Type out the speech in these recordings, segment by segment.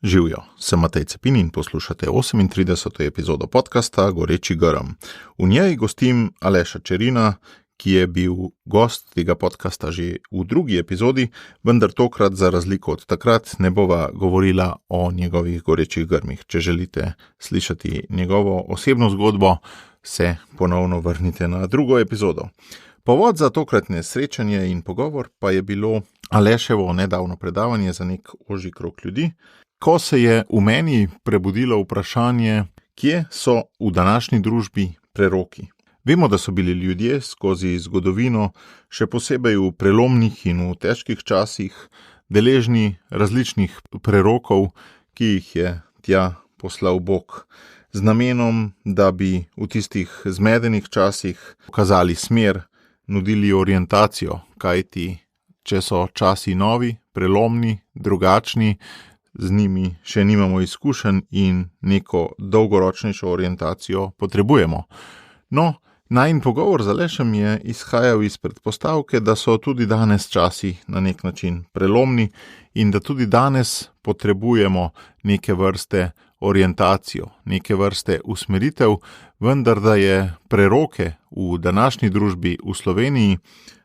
Živijo, sem Matej Cepin in poslušate 38. epizodo podcasta Goreči grm. V njej gostim Aleša Čerina, ki je bil gost tega podcasta že v drugi epizodi, vendar tokrat za razliko od takrat ne bova govorila o njegovih gorečih grmih. Če želite slišati njegovo osebno zgodbo, se ponovno vrnite na drugo epizodo. Povod za tokratne srečanje in pogovor pa je bilo Aleševo nedavno predavanje za nek ožji krog ljudi, ko se je v meni prebudilo vprašanje, kje so v današnji družbi preroki. Vemo, da so bili ljudje skozi zgodovino, še posebej v prelomnih in v težkih časih, deležni različnih prerokov, ki jih je tja poslal Bog, z namenom, da bi v tistih zmedenih časih pokazali smer, nudili orientacijo, kajti če so časi novi, prelomni, drugačni, z njimi še nimamo izkušenj in neko dolgoročnejšo orientacijo potrebujemo. No, najin pogovor z Alešem je izhajal iz predpostavke, da so tudi danes časi na nek način prelomni in da tudi danes potrebujemo neke vrste orientacijo, neke vrste usmeritev, vendar da je preroke v današnji družbi v Sloveniji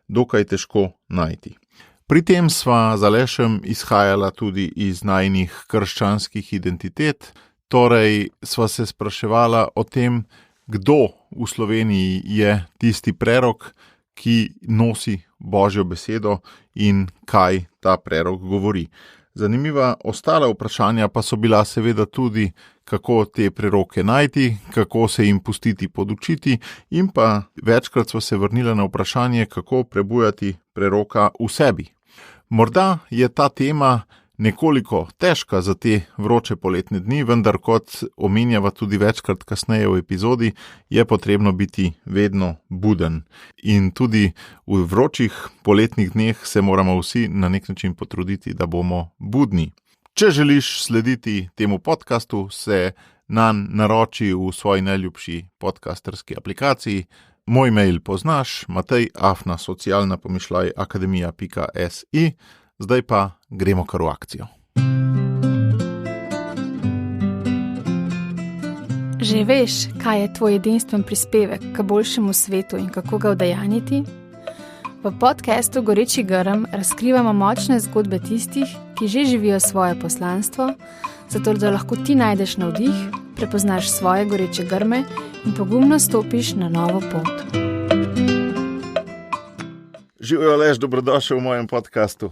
dokaj težko najti. Pri tem sva z Alešem izhajala tudi iz najinih krščanskih identitet, torej sva se spraševala o tem, kdo v Sloveniji je tisti prerok, ki nosi Božjo besedo in kaj ta prerok govori. Zanimiva ostala vprašanja pa so bila seveda tudi, kako te preroke najti, kako se jim pustiti podučiti in pa večkrat sva se vrnila na vprašanje, kako prebujati preroka v sebi. Morda je ta tema nekoliko težka za te vroče poletne dni, vendar kot omenjava tudi večkrat kasneje v epizodi, je potrebno biti vedno buden. In tudi v vročih poletnih dneh se moramo vsi na nek način potruditi, da bomo budni. Če želiš slediti temu podcastu, se nanj naroči v svoji najljubši podcasterski aplikaciji. Moj mail poznaš, matej@socialnapomišljajakademija.si. Zdaj pa gremo kar v akcijo. Že veš, kaj je tvoj edinstven prispevek k boljšemu svetu in kako ga udejanjiti? V podcastu Goreči grm razkrivamo močne zgodbe tistih, ki že živijo svoje poslanstvo, zato da lahko ti najdeš navdih, prepoznaš svoje goreče grme in pogumno stopiš na novo pot. Živijo, Aleš, dobrodošel v mojem podcastu.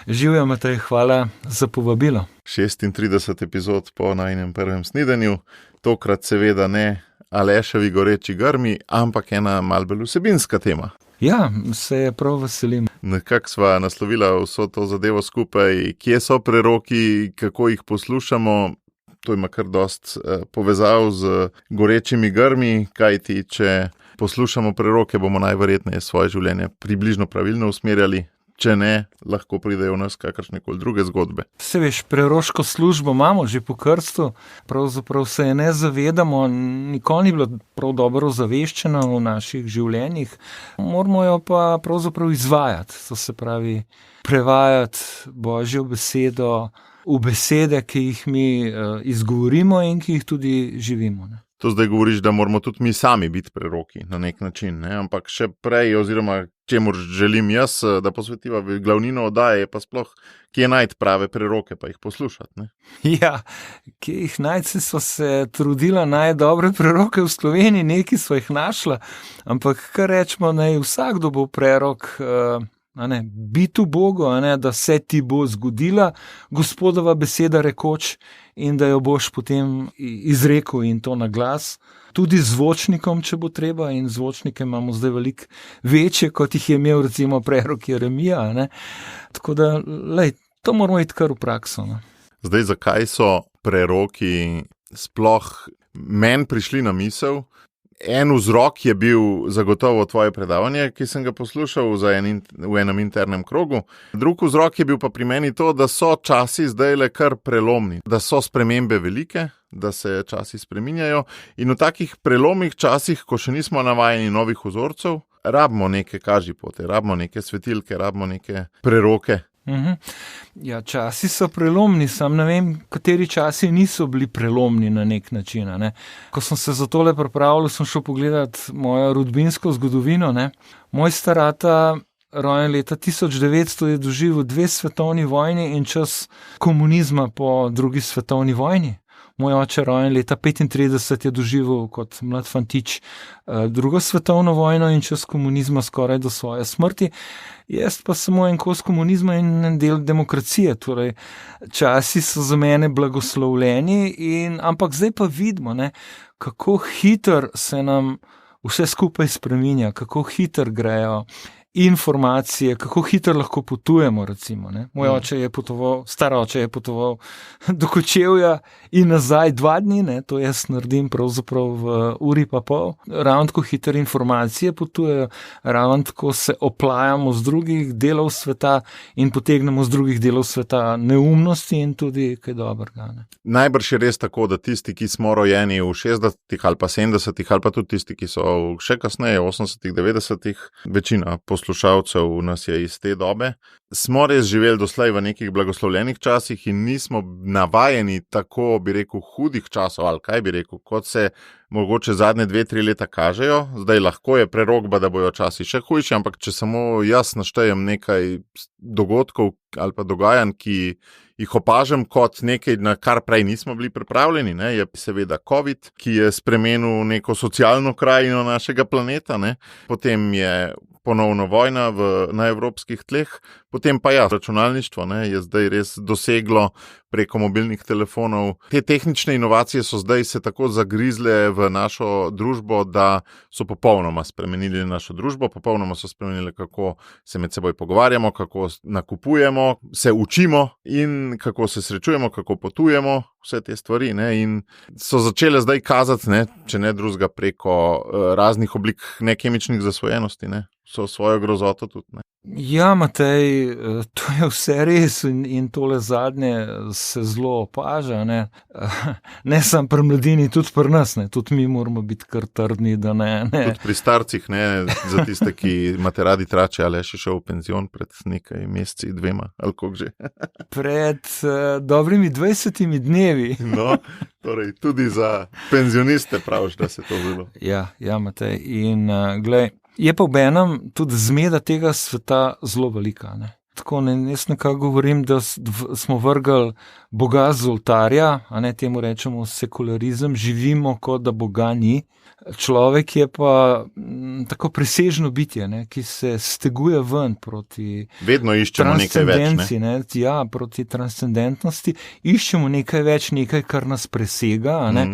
Živijo, Matej, hvala za povabilo. 36 epizod po najinem prvem snidenju, tokrat seveda ne Aleševi goreči grmi, ampak ena malo bolj vsebinska tema. Ja, se je prav veselim. Nekako sva naslovila vso to zadevo skupaj, kje so preroki, kako jih poslušamo. To ima kar dost povezav z gorečimi grmi, kajti če poslušamo preroke, bomo najverjetneje svoje življenje približno pravilno usmerjali. Če ne, lahko pridejo v nas kakršnekoli druge zgodbe. Se veš, preroško službo imamo že po krstu, pravzaprav se je ne zavedamo, nikoli ni bila prav dobro ozaveščena v naših življenjih. Moramo jo pa pravzaprav izvajati, to se pravi prevajati Božjo besedo v besede, ki jih mi izgovorimo in ki jih tudi živimo, ne. To zdaj govoriš, da moramo tudi mi sami biti preroki na nek način, ne? Ampak še prej, oziroma čemur želim jaz, da posvetiva glavnino oddaje, je pa sploh, kje najti prave preroke, pa jih poslušati, ne? Ja, kje jih najti, so se trudila najdobre preroke v Sloveniji, neki so jih našla, ampak kar rečemo, naj vsakdo bo prerok, biti v Bogu, da se ti bo zgodila Gospodova beseda rekoč in da jo boš potem izrekel in to na glas. Tudi z zvočnikom, če bo treba, in zvočnike imamo zdaj veliko večje, kot jih je imel recimo prerok Jeremija. Tako da, to moramo iti kar v prakso. Ne? Zdaj, zakaj so preroki sploh meni prišli na misel? En vzrok je bil zagotovo tvoje predavanje, ki sem ga poslušal v enem internem krogu. Drug vzrok je bil pa pri meni to, da so časi zdajle kar prelomni, da so spremembe velike, da se časi spreminjajo in v takih prelomnih časih, ko še nismo navajeni novih vzorcev, rabimo neke kažipote, rabimo neke svetilke, rabimo neke preroke, Ja, časi so prelomni, sam ne vem, kateri časi niso bili prelomni na nek način. Ne. Ko sem se za tole pripravljal, sem šel pogledat mojo rodbinsko zgodovino. Ne. Moj starata, rojen leta 1900, je doživel 2 svetovni vojni in čas komunizma po 2. svetovni vojni. Moj oče, rojen leta 1935, je doživel kot mlad fantič 2. svetovno vojno in čas komunizma skoraj do svoje smrti. Jaz pa samo en kos komunizma in en del demokracije. Torej, časi so za mene blagoslovljeni, ampak zdaj pa vidimo, ne, kako hitro se nam vse skupaj spreminja, kako hitro grejo informacije, kako hitro lahko potujemo, recimo. Ne. Moj oče je potoval, star oče je potoval do Kočevja in nazaj 2 dni, ne. To jaz naredim pravzaprav v uri pa pol. Ravno tako hitro informacije potujejo, ravno tako se oplajamo z drugih delov sveta in potegnemo z drugih delov sveta neumnosti in tudi kaj dobrega. Ne. Najbrž je res tako, da tisti, ki smo rojeni v 60-ih ali pa 70-ih, ali pa tudi tisti, ki so še kasneje, 80-ih, 90-ih, večina poslušalcev nas je iz te dobe, smo res živeli doslej v nekih blagoslovljenih časih in nismo navajeni tako, bi rekel, hudih časov, ali kaj bi rekel, kot se mogoče zadnje 2-3 leta kažejo. Zdaj lahko je prerokba, da bojo časi še hujši, ampak če samo jaz naštejem nekaj dogodkov ali pa dogajanj, ki jih opažam kot nekaj, na kar prej nismo bili pripravljeni, ne, je seveda COVID, ki je spremenil neko socialno krajino našega planeta, ne. Potem je ponovno vojna na evropskih tleh, potem pa računalništvo, ne, je zdaj res doseglo preko mobilnih telefonov. Te tehnične inovacije so zdaj se tako zagrizle v našo družbo, da so popolnoma spremenili našo družbo, popolnoma so spremenili, kako se med seboj pogovarjamo, kako nakupujemo, se učimo in kako se srečujemo, kako potujemo, vse te stvari, ne, in so začele zdaj kazati, ne, če ne drugega, preko raznih oblik nekemičnih zasvojenosti, ne, so svojo grozoto tudi, ne. Ja, Matej, to je vse res in tole zadnje se zelo opaža, ne. Ne samo pri mladini, tudi pri nas, ne. Tudi mi moramo biti kar trdni, da ne. Tudi pri starcih, ne, za tiste, ki imate radi trače, ali je še šel v penzion pred nekaj meseci, 2, ali koliko že. Pred dobrimi 20 dnevi. No, torej tudi za penzioniste praviš, da se to zelo. Ja, Matej, in glej, je pa obenem tudi zmeda tega sveta zelo velika, ne. Tako, jaz nekako govorim, da smo vrgli Boga z oltarja, a ne, temu rečemo sekularizem, živimo, kot da Boga ni. Človek je pa tako presežno bitje, ne, ki se steguje ven proti vedno iščemo nekaj več, ne. Ja, proti transcendentnosti, iščemo nekaj več, nekaj, kar nas presega, a ne.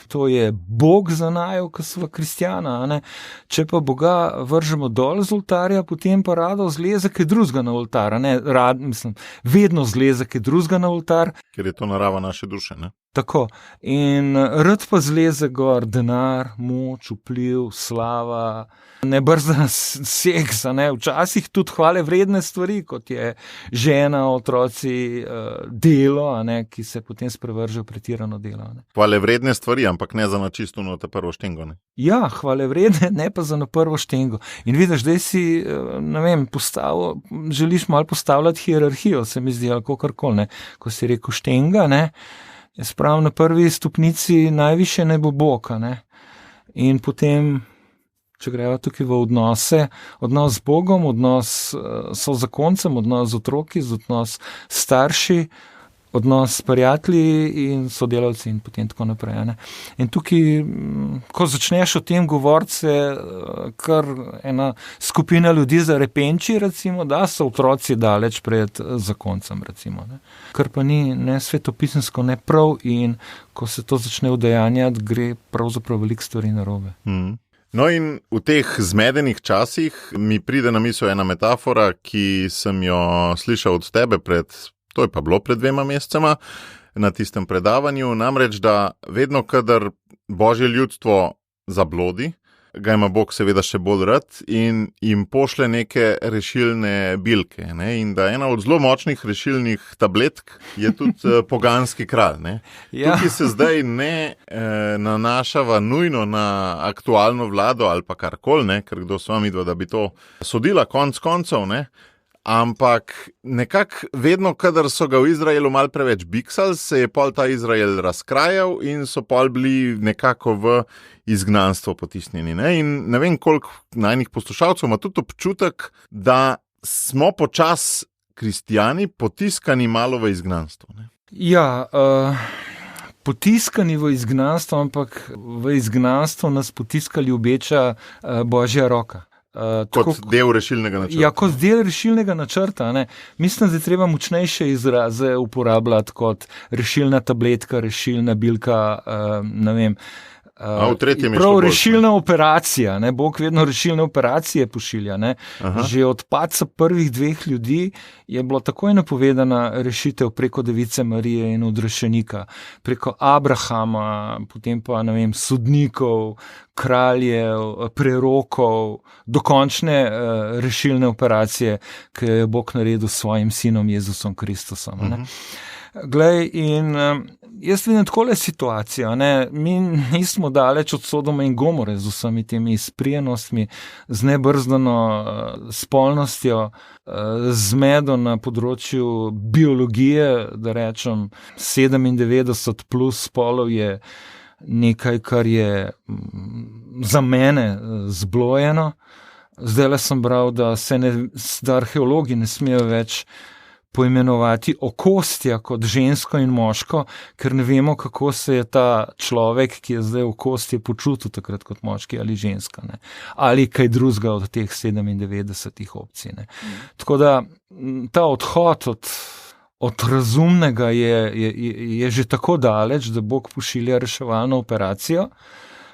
To je Bog za naju, ko smo kristjana, a ne. Če pa Boga vržemo dol z oltarja, potem pa rado zleze kaj drugega na oltar, a ne. Vedno zleze kaj drugega na oltar. Ker je to narava naše duše, ne. Tako. In rad pa zleze gor denar, moč, vpliv, slava, nebrzdan seks, a ne. Včasih tudi hvale vredne stvari, kot je žena, otroci, delo, a ne, ki se potem sprevržejo pretirano delo. Ne. Hvale vredne stvari, ampak ne za na čisto na prvo štengo, ne. Ja, hvale vredne, ne pa za na prvo štengo. In vidiš, zdaj si, ne vem, želiš malo postavljati hierarhijo, se mi zdi, ali kakorkoli, ne. Ko si rekel štenga, ne, jaz pravim, na prvi stopnici najviše naj bo Bog, ne. In potem, če greva tukaj v odnose, odnos z Bogom, odnos s zakoncem, odnos z otroki, odnos s starši, odnos s prijatelji in sodelavci in potem tako naprej, ne. In tukaj, ko začneš o tem govoriti, se kar ena skupina ljudi zarepenči, recimo, da so otroci daleč pred zakoncem, recimo, ne. Kar pa ni ne svetopisemsko, ne prav, in ko se to začne udejanjati, gre pravzaprav veliko stvari narobe. No, in v teh zmedenih časih mi pride na misel ena metafora, ki sem jo slišal od tebe to je pa bilo pred 2 mesecema na tistem predavanju, namreč, da vedno, kadar Božje ljudstvo zablodi, ga ima Bog seveda še bolj rad in jim pošle neke rešilne bilke, ne? In da ena od zelo močnih rešilnih tabletk je tudi poganski kralj, ne? Ja. Tukaj se zdaj ne nanašava nujno na aktualno vlado ali pa karkoli, ne? Ker kdo s vami dva, da bi to sodila konc koncev, ne? ampak nekako vedno, kadar so ga v Izraelu malo preveč biksali, se je pol ta Izrael razkrajal in so pol bili nekako v izgnanstvo potisnjeni. Ne? In ne vem, koliko najnih poslušalcev ima tudi občutek, da smo počas kristijani potiskani malo v izgnanstvo. Ne? Ja, potiskani v izgnanstvo, ampak v izgnanstvo nas potiska ljubeča Božja roka. Kot del rešilnega načrta. Ja, kot del rešilnega načrta. Ne. Mislim, da je treba močnejše izraze uporabljati kot rešilna tabletka, rešilna bilka, ne vem. Prav rešilna operacija, ne? Bog vedno rešilne operacije pošilja. Ne? Že od padca prvih 2 ljudi je bilo takoj napovedana rešitev preko Device Marije in odrešenika, preko Abrahama, potem pa, ne vem, sodnikov, kraljev, prerokov, dokončne rešilne operacije, ki je Bog naredil s svojim sinom Jezusom Kristusom. Ne? Glej, in jaz vidim takole situacijo, ne? Mi nismo daleč od Sodoma in Gomore z vsemi temi izprijenostmi, z nebrzdano spolnostjo, z medo na področju biologije, da rečem 97 plus spolov je nekaj, kar je za mene zblojeno. Zdajle sem bral, da arheologi ne smejo več poimenovati okostja kot žensko in moško, ker ne vemo, kako se je ta človek, ki je zdaj okostje, počutil takrat kot moški ali ženska, ne? Ali kaj drugega od teh 97 opcij. Ne? Tako da ta odhod od razumnega je že tako daleč, da Bog pošilja reševalno operacijo.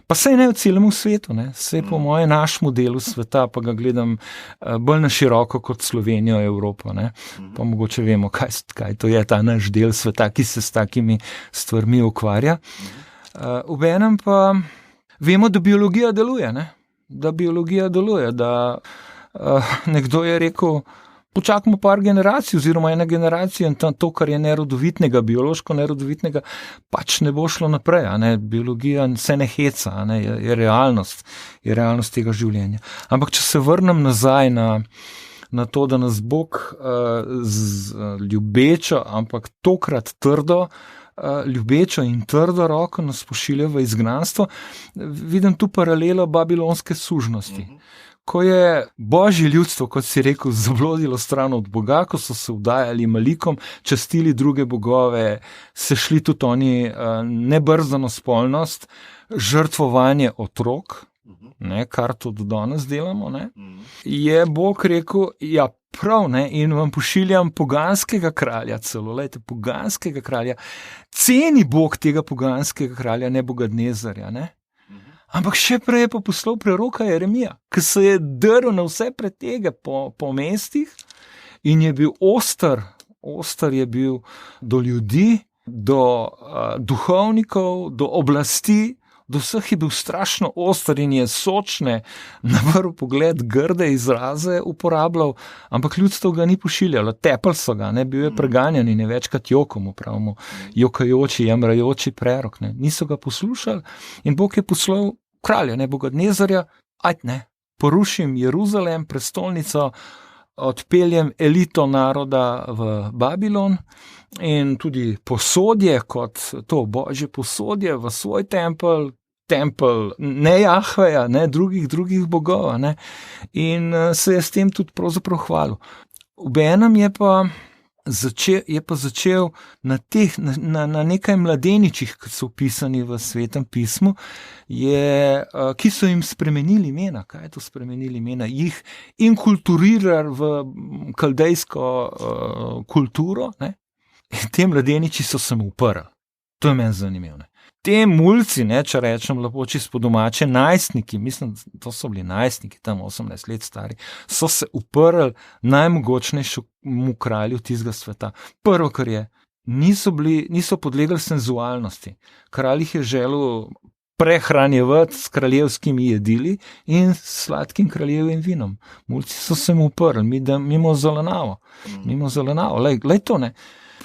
Pa sej ne v celem svetu, ne? Sej po moje našemu delu sveta, pa ga gledam bolj na široko kot Slovenijo, Evropo, ne? Pa mogoče vemo, kaj to je ta naš del sveta, ki se s takimi stvarmi ukvarja. Obenem pa vemo, da biologija deluje, ne? Da biologija deluje, da nekdo je rekel, počakamo par generacij oziroma ena generacija in to, kar je nerodovitnega, biološko nerodovitnega, pač ne bo šlo naprej. Ne? Biologija se ne heca, ne? Je realnost tega življenja. Ampak če se vrnem nazaj na to, da nas Bog z ljubečo, ampak tokrat trdo, ljubečo in trdo roko nas pošilja v izgnanstvo, vidim tu paralelo babilonske sužnosti. Ko je Božje ljudstvo, kot si rekel, zablodilo stran od Boga, ko so se vdajali malikom, častili druge bogove, se šli tudi oni nebrzdano spolnost, žrtvovanje otrok, ne, kar tudi danes delamo, ne, je Bog rekel, ja prav, ne, in vam pošiljam poganskega kralja celo, lejte, poganskega kralja, ceni Bog tega poganskega kralja Nebukadnezarja, ne. Ampak še prej je pa poslal preroka Jeremija, ki se je drl na vse pretege po mestih in je bil oster je bil do ljudi, do duhovnikov, do oblasti, do vseh je bil strašno oster in je sočne, na prvi pogled grde izraze uporabljal, ampak ljudstvo ga ni pošiljalo, tepali so ga, ne, bil je preganjan in je večkrat jokal, pravimo, jokajoči, jamrajoči prerok, ne, niso ga poslušali in Bog je poslal kralja Nebukadnezarja, porušim Jeruzalem, prestolnico, odpeljem elito naroda v Babilon in tudi posodje, kot to Božje posodje v svoj tempelj ne Jahveja, ne drugih bogov, ne, in se je s tem tudi pravzaprav hvalil. Obenem je pa začel na nekaj mladeničih, ki so vpisani v Svetem pismu, ki so jim spremenili imena. Kaj je to spremenili imena? Jih inkulturirali v kaldejsko kulturo, ne? In te mladeniči so se mu uprli. To je meni zanimivo. Ne? Te mulci, ne, če rečem lepo čisto po domače, najstniki, mislim, to so bili najstniki, tam 18 let stari, so se uprli najmogočnejšemu kralju tistega sveta. Prvo, kar je, niso podlegli senzualnosti. Kralj jih je želel prehranjevati s kraljevskimi jedili in sladkim kraljevim vinom. Mulci so se mu uprli, mimo zelenavo. Lej to, ne.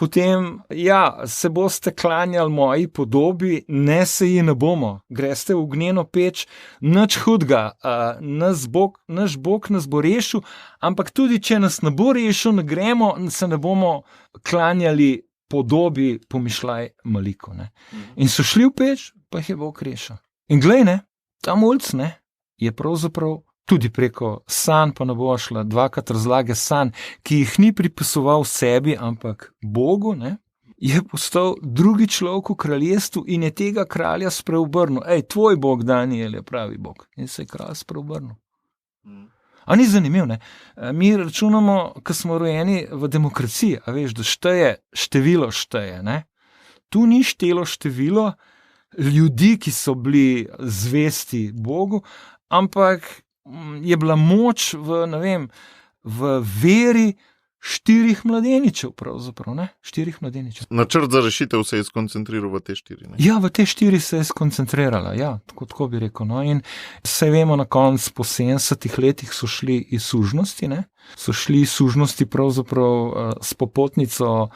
potem, ja, se boste klanjali moji podobi, ne se ji ne bomo. Greste v ognjeno peč, nič hudega, naš Bog nas bo rešil, ampak tudi, če nas ne bo rešil, ne gremo, se ne bomo klanjali podobi, pomišljaj maliko. Ne. In so šli v peč, pa jih je Bog rešil. In glej, ne, ta mulc, ne, je pravzaprav tudi preko sanj, pa ne bo šla dvakrat razlage sanj, ki jih ni pripisoval sebi, ampak Bogu, ne, je postal drugi človek v kraljestvu in je tega kralja spreobrnil. Tvoj Bog, Daniel, je pravi Bog. In se je kralj spreobrnil. A ni zanimiv, ne? Mi računamo, ko smo rojeni v demokraciji, a veš, da število šteje, ne? Tu ni štelo število ljudi, ki so bili zvesti Bogu, ampak je bila moč v veri 4 mladeničev, pravzaprav, ne? 4 mladeničev. Načrt za rešitev se je skoncentriral v te 4, ne? Ja, v te 4 se je skoncentrirala, ja, tako bi rekel, no, in se vemo na koncu, po 70 letih so šli iz sužnosti, ne? So šli iz sužnosti pravzaprav s popotnico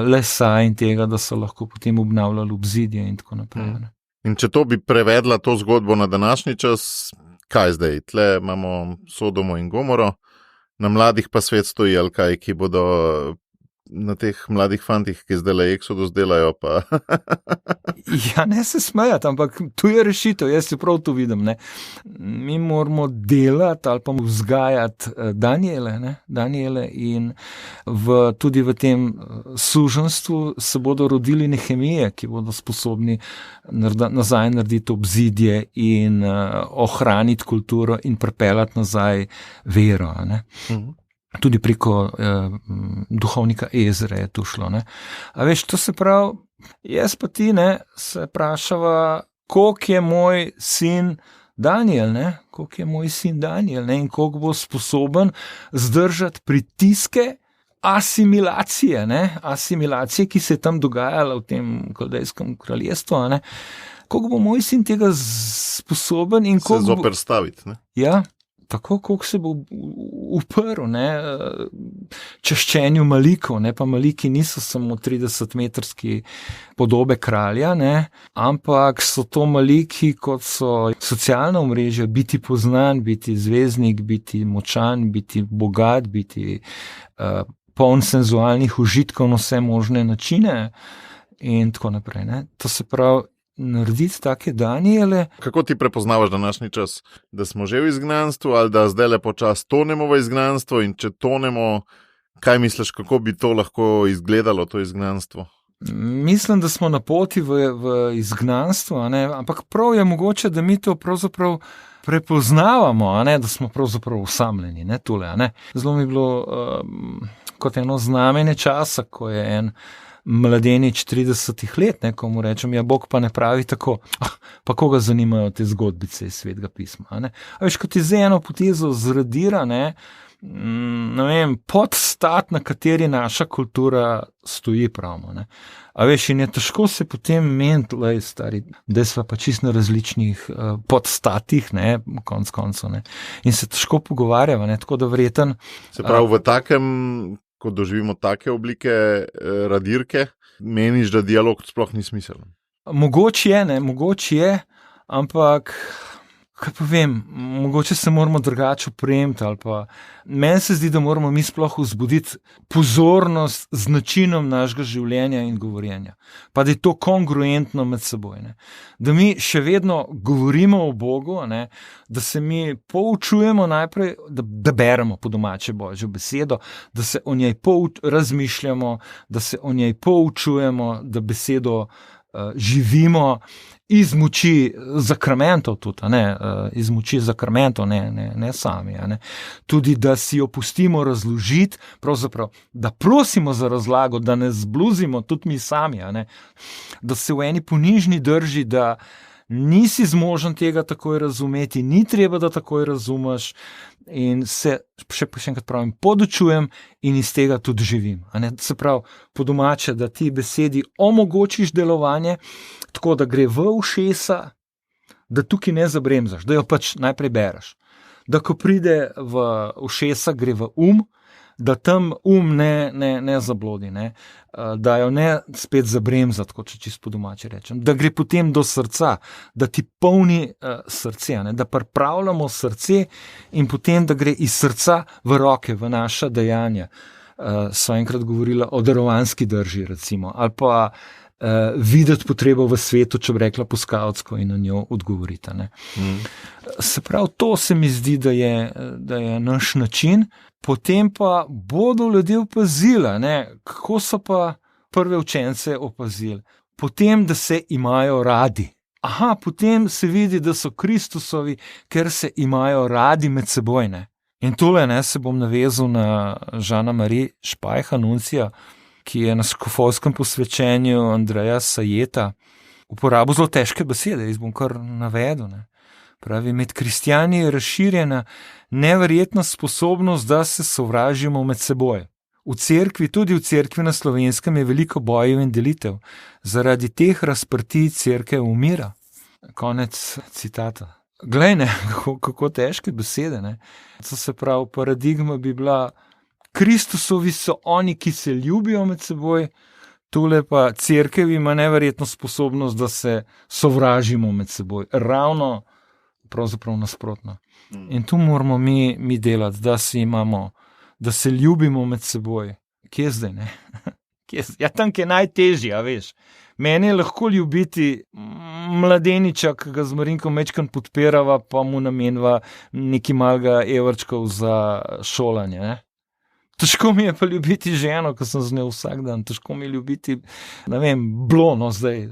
lesa in tega, da so lahko potem obnavljali obzidje in tako naprej, ne? In če to bi prevedla to zgodbo na današnji čas, kaj zdaj? Tle imamo Sodomo in Gomoro, na mladih pa svet stoji, ali kaj, ki bodo na teh mladih fantih, ki zdaj le Exodus delajo, pa... Ja, ne se smejati, ampak tu je rešitev, jaz se prav tu vidim, ne. Mi moramo delati ali pa vzgajati Daniele in tudi v tem suženstvu se bodo rodili Nehemije, ki bodo sposobni nazaj narediti obzidje in ohraniti kulturo in pripeljati nazaj vero, ne. Tudi preko duhovnika Ezre je tu šlo, ne. A veš, to se pravi, jaz pa ti, ne, se vprašava, koliko je moj sin Daniel, ne, koliko je moj sin Daniel, ne, in koliko bo sposoben zdržati pritiske asimilacije, ki se je tam dogajala v tem kaldejskem kraljestvu, ne, koliko bo moj sin tega sposoben in koliko... Se zoperstaviti, ne. Ja. Tako, koliko se bo uprl, ne, čaščenju malikov, ne, pa maliki niso samo 30-metrski podobe kralja, ne, ampak so to maliki, kot so socialna omrežja, biti poznan, biti zvezdnik, biti močan, biti bogat, biti poln senzualnih užitkov na vse možne načine in tako naprej, ne. To se pravi, narediti take Daniele. Kako ti prepoznavaš današnji čas? Da smo že v izgnanstvu ali da zdaj le počas tonemo v izgnanstvo in če tonemo, kaj misliš, kako bi to lahko izgledalo, to izgnanstvo? Mislim, da smo na poti v izgnanstvo, ne? Ampak prav je mogoče, da mi to pravzaprav prepoznavamo, ne? Da smo pravzaprav osamljeni, ne tule, ne? Zelo mi je bilo kot eno znamenje časa, ko je en mladenič 30 let, ne, ko mu rečem, ja, Bog pa ne pravi tako, pa koga zanimajo te zgodbice iz Svetega pisma, ne. A veš, ko ti z eno potezo zradira, ne vem, podstat, na kateri naša kultura stoji, pravimo, ne. A veš, in je težko se potem meniti, lej, stari, da sva pa čist na različnih podstatih, ne, konc koncev, ne. In se težko pogovarjava, ne, tako da verjeten. Se pravi, v takem, ko doživimo take oblike radirke, meniš, da dialog sploh ni smiseln? Mogoče je, ampak, kaj pa vem, mogoče se moramo drugače opremiti, ali pa meni se zdi, da moramo mi sploh vzbuditi pozornost z načinom našega življenja in govorjenja. Pa da je to kongruentno med seboj, ne. Da mi še vedno govorimo o Bogu, ne, da se mi poučujemo najprej, da beremo po domače Božjo besedo, da se o njej razmišljamo, da se o njej poučujemo, da besedo živimo iz moči zakramentov tudi, iz moči zakramentov, ne sami, ne. Tudi, da si jo pustimo razložiti, pravzaprav, da prosimo za razlago, da ne zbluzimo tudi mi sami, ne. Da se v eni ponižni drži, da nisi zmožen tega takoj razumeti, ni treba, da takoj razumeš in se, še enkrat pravim, podučujem in iz tega tudi živim. Se pravi, po domače, da ti besedi omogočiš delovanje, tako da gre v ušesa, da tukaj ne zabremzaš, da jo pač najprej bereš. Da ko pride v ušesa, gre v da tam ne zablodi, ne? Da jo ne spet zabremzati, kot če čisto po domače rečem, da gre potem do srca, da ti polni srce, ne? Da pripravljamo srce in potem, da gre iz srca v roke, v naša dejanja. So enkrat govorila o darovanski drži, recimo, ali pa videti potrebo v svetu, če bi rekla po skavtsko in na njo odgovorita. Se pravi, to se mi zdi, da je naš način, potem pa bodo ljudje opazili, kako so pa prve učence opazili. Potem, da se imajo radi. Potem se vidi, da so Kristusovi, ker se imajo radi med seboj. In tole se bom navezal na Žana Marie Špajha, nuncija, ki je na škofovskem posvečenju Andreja Sajeta uporabil zelo težke besede, jaz bom kar navedel. Pravi, med kristjani je razširjena neverjetna sposobnost, da se sovražimo med seboj. V cerkvi, tudi v cerkvi na Slovenskem, je veliko bojev in delitev. Zaradi teh razprtij cerkev umira. Konec citata. Glej, kako težke besede. To se pravi, paradigma bi bila, Kristusovi so oni, ki se ljubijo med seboj, tule pa cerkev ima neverjetno sposobnost, da se sovražimo med seboj. Ravno pravzaprav nasprotno. In tu moramo mi delati, da se ljubimo med seboj. Kje zdaj, ne? Ja, tam je najtežje, a veš. Meni je lahko ljubiti mladeniča, ki ga z Marinkom mečkan podpirava, pa mu namenva nekaj malega evrčkov za šolanje, ne? Težko mi je pa ljubiti ženo, ko sem z njo vsak dan, težko mi je ljubiti, ne vem, blono zdaj,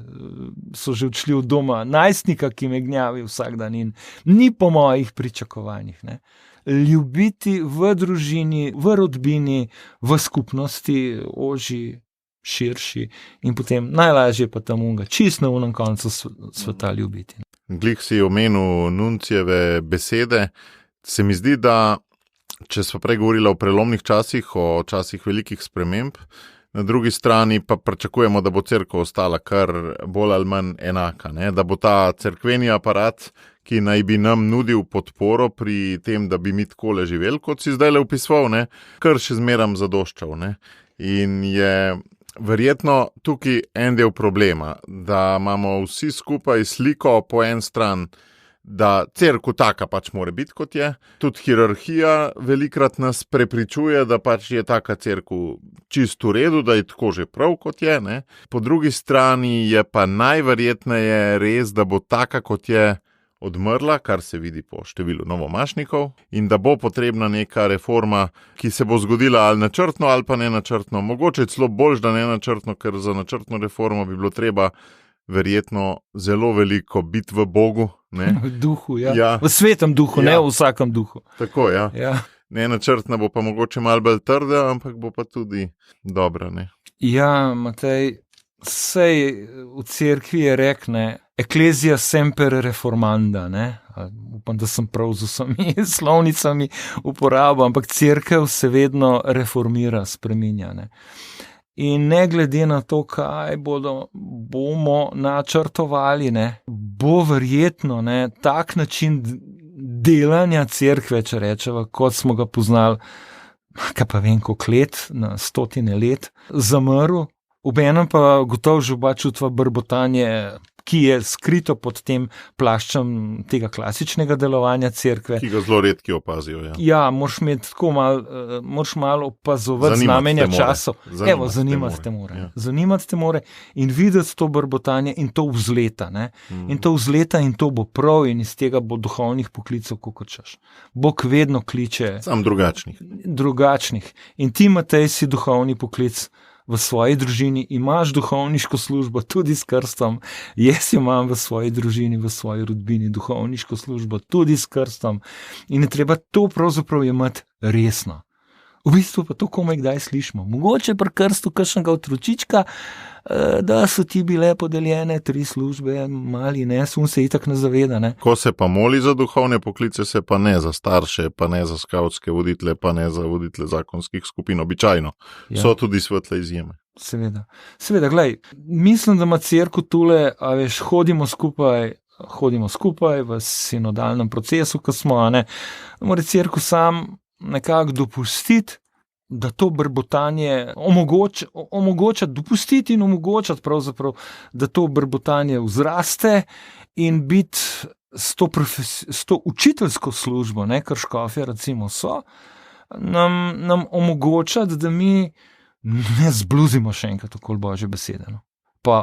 so že odšli od doma, najstnika, ki me gnjavi vsak dan in ni po mojih pričakovanjih, ne. Ljubiti v družini, v rodbini, v skupnosti, ožji, širši in potem najlažje pa tam unga, čist na unem koncu sveta ljubiti. Glih si omenil Nuncijeve besede, se mi zdi, da če smo prej govorili o prelomnih časih, o časih velikih sprememb, na drugi strani pa pričakujemo, da bo cerkev ostala kar bolj ali manj enaka, ne? Da bo ta cerkveni aparat, ki naj bi nam nudil podporo pri tem, da bi mi takole živeli, kot si zdaj le opisoval, ne? Kar še zmeram zadoščal. Ne? In je verjetno tukaj en del problema, da imamo vsi skupaj sliko po en stran, da cerkev taka pač mora biti, kot je. Tudi hierarhija velikrat nas prepričuje, da pač je taka cerkev čisto v redu, da je tako že prav, kot je. Ne? Po drugi strani je pa najverjetneje res, da bo taka, kot je, odmrla, kar se vidi po številu novomašnikov, in da bo potrebna neka reforma, ki se bo zgodila ali načrtno ali pa nenačrtno. Mogoče celo boljš, da nenačrtno, ker za načrtno reformo bi bilo treba verjetno zelo veliko biti v Bogu. Ne? V duhu, ja. V svetem duhu, ja. Ne v vsakem duhu. Tako, ja. Nenačrtna bo pa mogoče malo bolj trda, ampak bo pa tudi dobra, ne. Ja, Matej, sej v cerkvi je rekne, Ecclesia semper reformanda, ne. Upam, da sem prav z vsemi slovnicami uporabil, ampak cerkev se vedno reformira, spreminja, ne. In ne glede na to, kaj bomo načrtovali, ne, bo verjetno, ne, tak način delanja cerkve, če rečeva, kot smo ga poznali, kaj pa vem, koliko let, na 100 let, zamrl, obenem pa gotovo že oba čutva brbotanje, ki je skrito pod tem plaščem tega klasičnega delovanja cerkve. Ki ga zelo redki opazijo. Ja, moraš malo opazovati znamenja časov. Evo, zanimati te more. Ja. Zanimati te more in videti to brbotanje in to vzleta. Ne? In to vzleta in to bo prav in iz tega bo duhovnih poklicov, kako češ. Bog vedno kliče. Sam drugačnih. In ti, Matej, si duhovni poklic. V svoji družini imaš duhovniško službo tudi s krstom, jaz imam v svoji družini, v svoji rodbini duhovniško službo tudi s krstom in je treba to pravzaprav imeti resno. V bistvu pa to komaj kdaj slišimo. Mogoče pri krstu kakšnega otročička, da so ti bile podeljene 3 službe, mali ne, sun se itak ne zaveda. Ne? Ko se pa moli za duhovne poklice, se pa ne za starše, pa ne za skavtske voditelje, pa ne za voditelje zakonskih skupin, običajno. Ja. So tudi svetle izjeme. Seveda, glej, mislim, da ima cerkev tule, a veš, hodimo skupaj v sinodalnem procesu, ko smo, ne, mora cerkev sam nekako dopustiti, da to brbotanje omogoča dopustiti in omogočati pravzaprav, da to brbotanje vzraste in biti s to učiteljsko službo, ne, kar škofje recimo so, nam omogočati, da mi ne zbluzimo še enkrat okoli Božje besede, no. Pa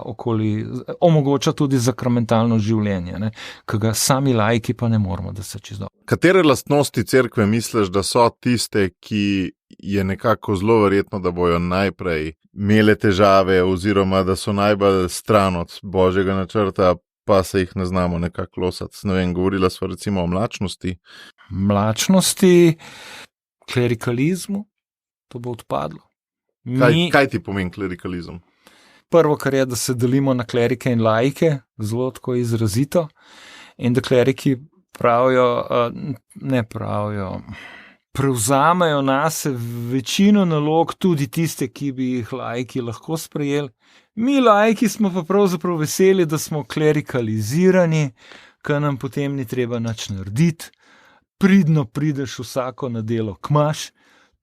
omogoča tudi sakramentalno življenje, ne, ki ga sami laiki pa ne moramo, da se čisto. Katere lastnosti cerkve misliš, da so tiste, ki je nekako zelo verjetno, da bojo najprej imele težave oziroma da so najbolj stran od Božjega načrta, pa se jih ne znamo nekako losati? Ne vem, govorila sva recimo o mlačnosti. Mlačnosti, klerikalizmu, to bo odpadlo. Kaj ti pomeni klerikalizem? Prvo, kar je, da se delimo na klerike in laike, zelo tako izrazito, in da kleriki prevzamejo nase večino nalog, tudi tiste, ki bi jih laiki lahko sprejeli. Mi laiki smo pa pravzaprav veseli, da smo klerikalizirani, ker nam potem ni treba nič narediti. Pridno prideš vsako nedelo k maš,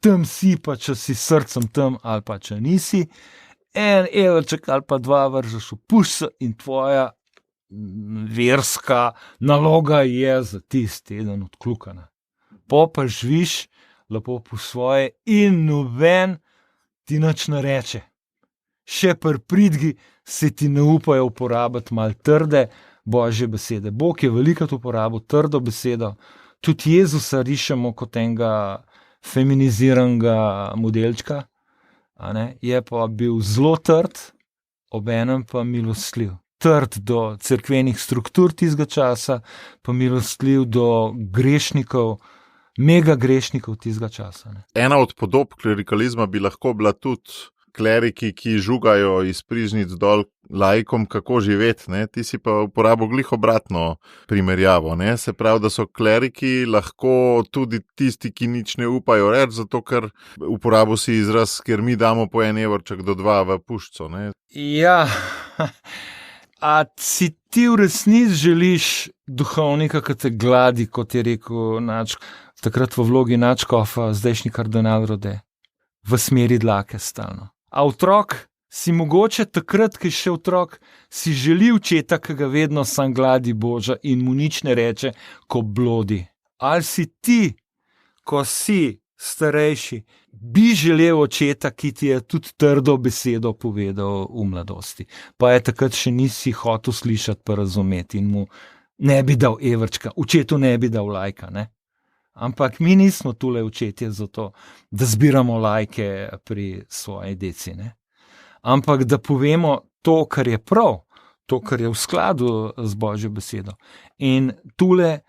tam si pa, če si srcem tam ali pa če nisi, en evrček ali pa 2 vržeš v puščo in tvoja verska naloga je za tisti teden odkljukana. Pa živiš lepo po svoje in noben ti nič ne reče. Še pri pridgi se ti ne upajo uporabiti malo trde Božje besede. Bog je velikokrat uporabil trdo besedo, tudi Jezusa rišemo kot enega feminiziranega modelčka, a ne? Je pa bil zelo trd, obenem pa milostljiv. Trd do cerkvenih struktur tistega časa, pa milostljiv do grešnikov, mega grešnikov tistega časa. Ne? Ena od podob klerikalizma bi lahko bila tudi kleriki, ki žugajo iz prižnic dol laikom, kako živeti, ne? Ti si pa uporabil glih obratno primerjavo, ne? Se pravi, da so kleriki lahko tudi tisti, ki nič ne upajo reči, zato ker uporabil si izraz, ker mi damo po 1 evrček do 2 v puščo, ne? Ja, a si ti v resnici želiš duhovnika, ki te gladi, kot je rekel takrat v vlogi nadškofa, zdajšnji kardinal Rode, v smeri dlake stalno. A otrok si mogoče takrat, ki je še otrok, si želi očeta, ki ga vedno sam gladi Boža in mu nič ne reče, ko blodi. Ali si ti, ko si starejši, bi želel očeta, ki ti je tudi trdo besedo povedal v mladosti, pa je takrat še nisi hotel slišati pa razumeti in mu ne bi dal evrčka, očetu ne bi dal lajka, ne? Ampak mi nismo tule očetje za to, da zbiramo lajke pri svoji deci, ne? Ampak da povemo to, kar je prav, to, kar je v skladu z Božjo besedo. In tule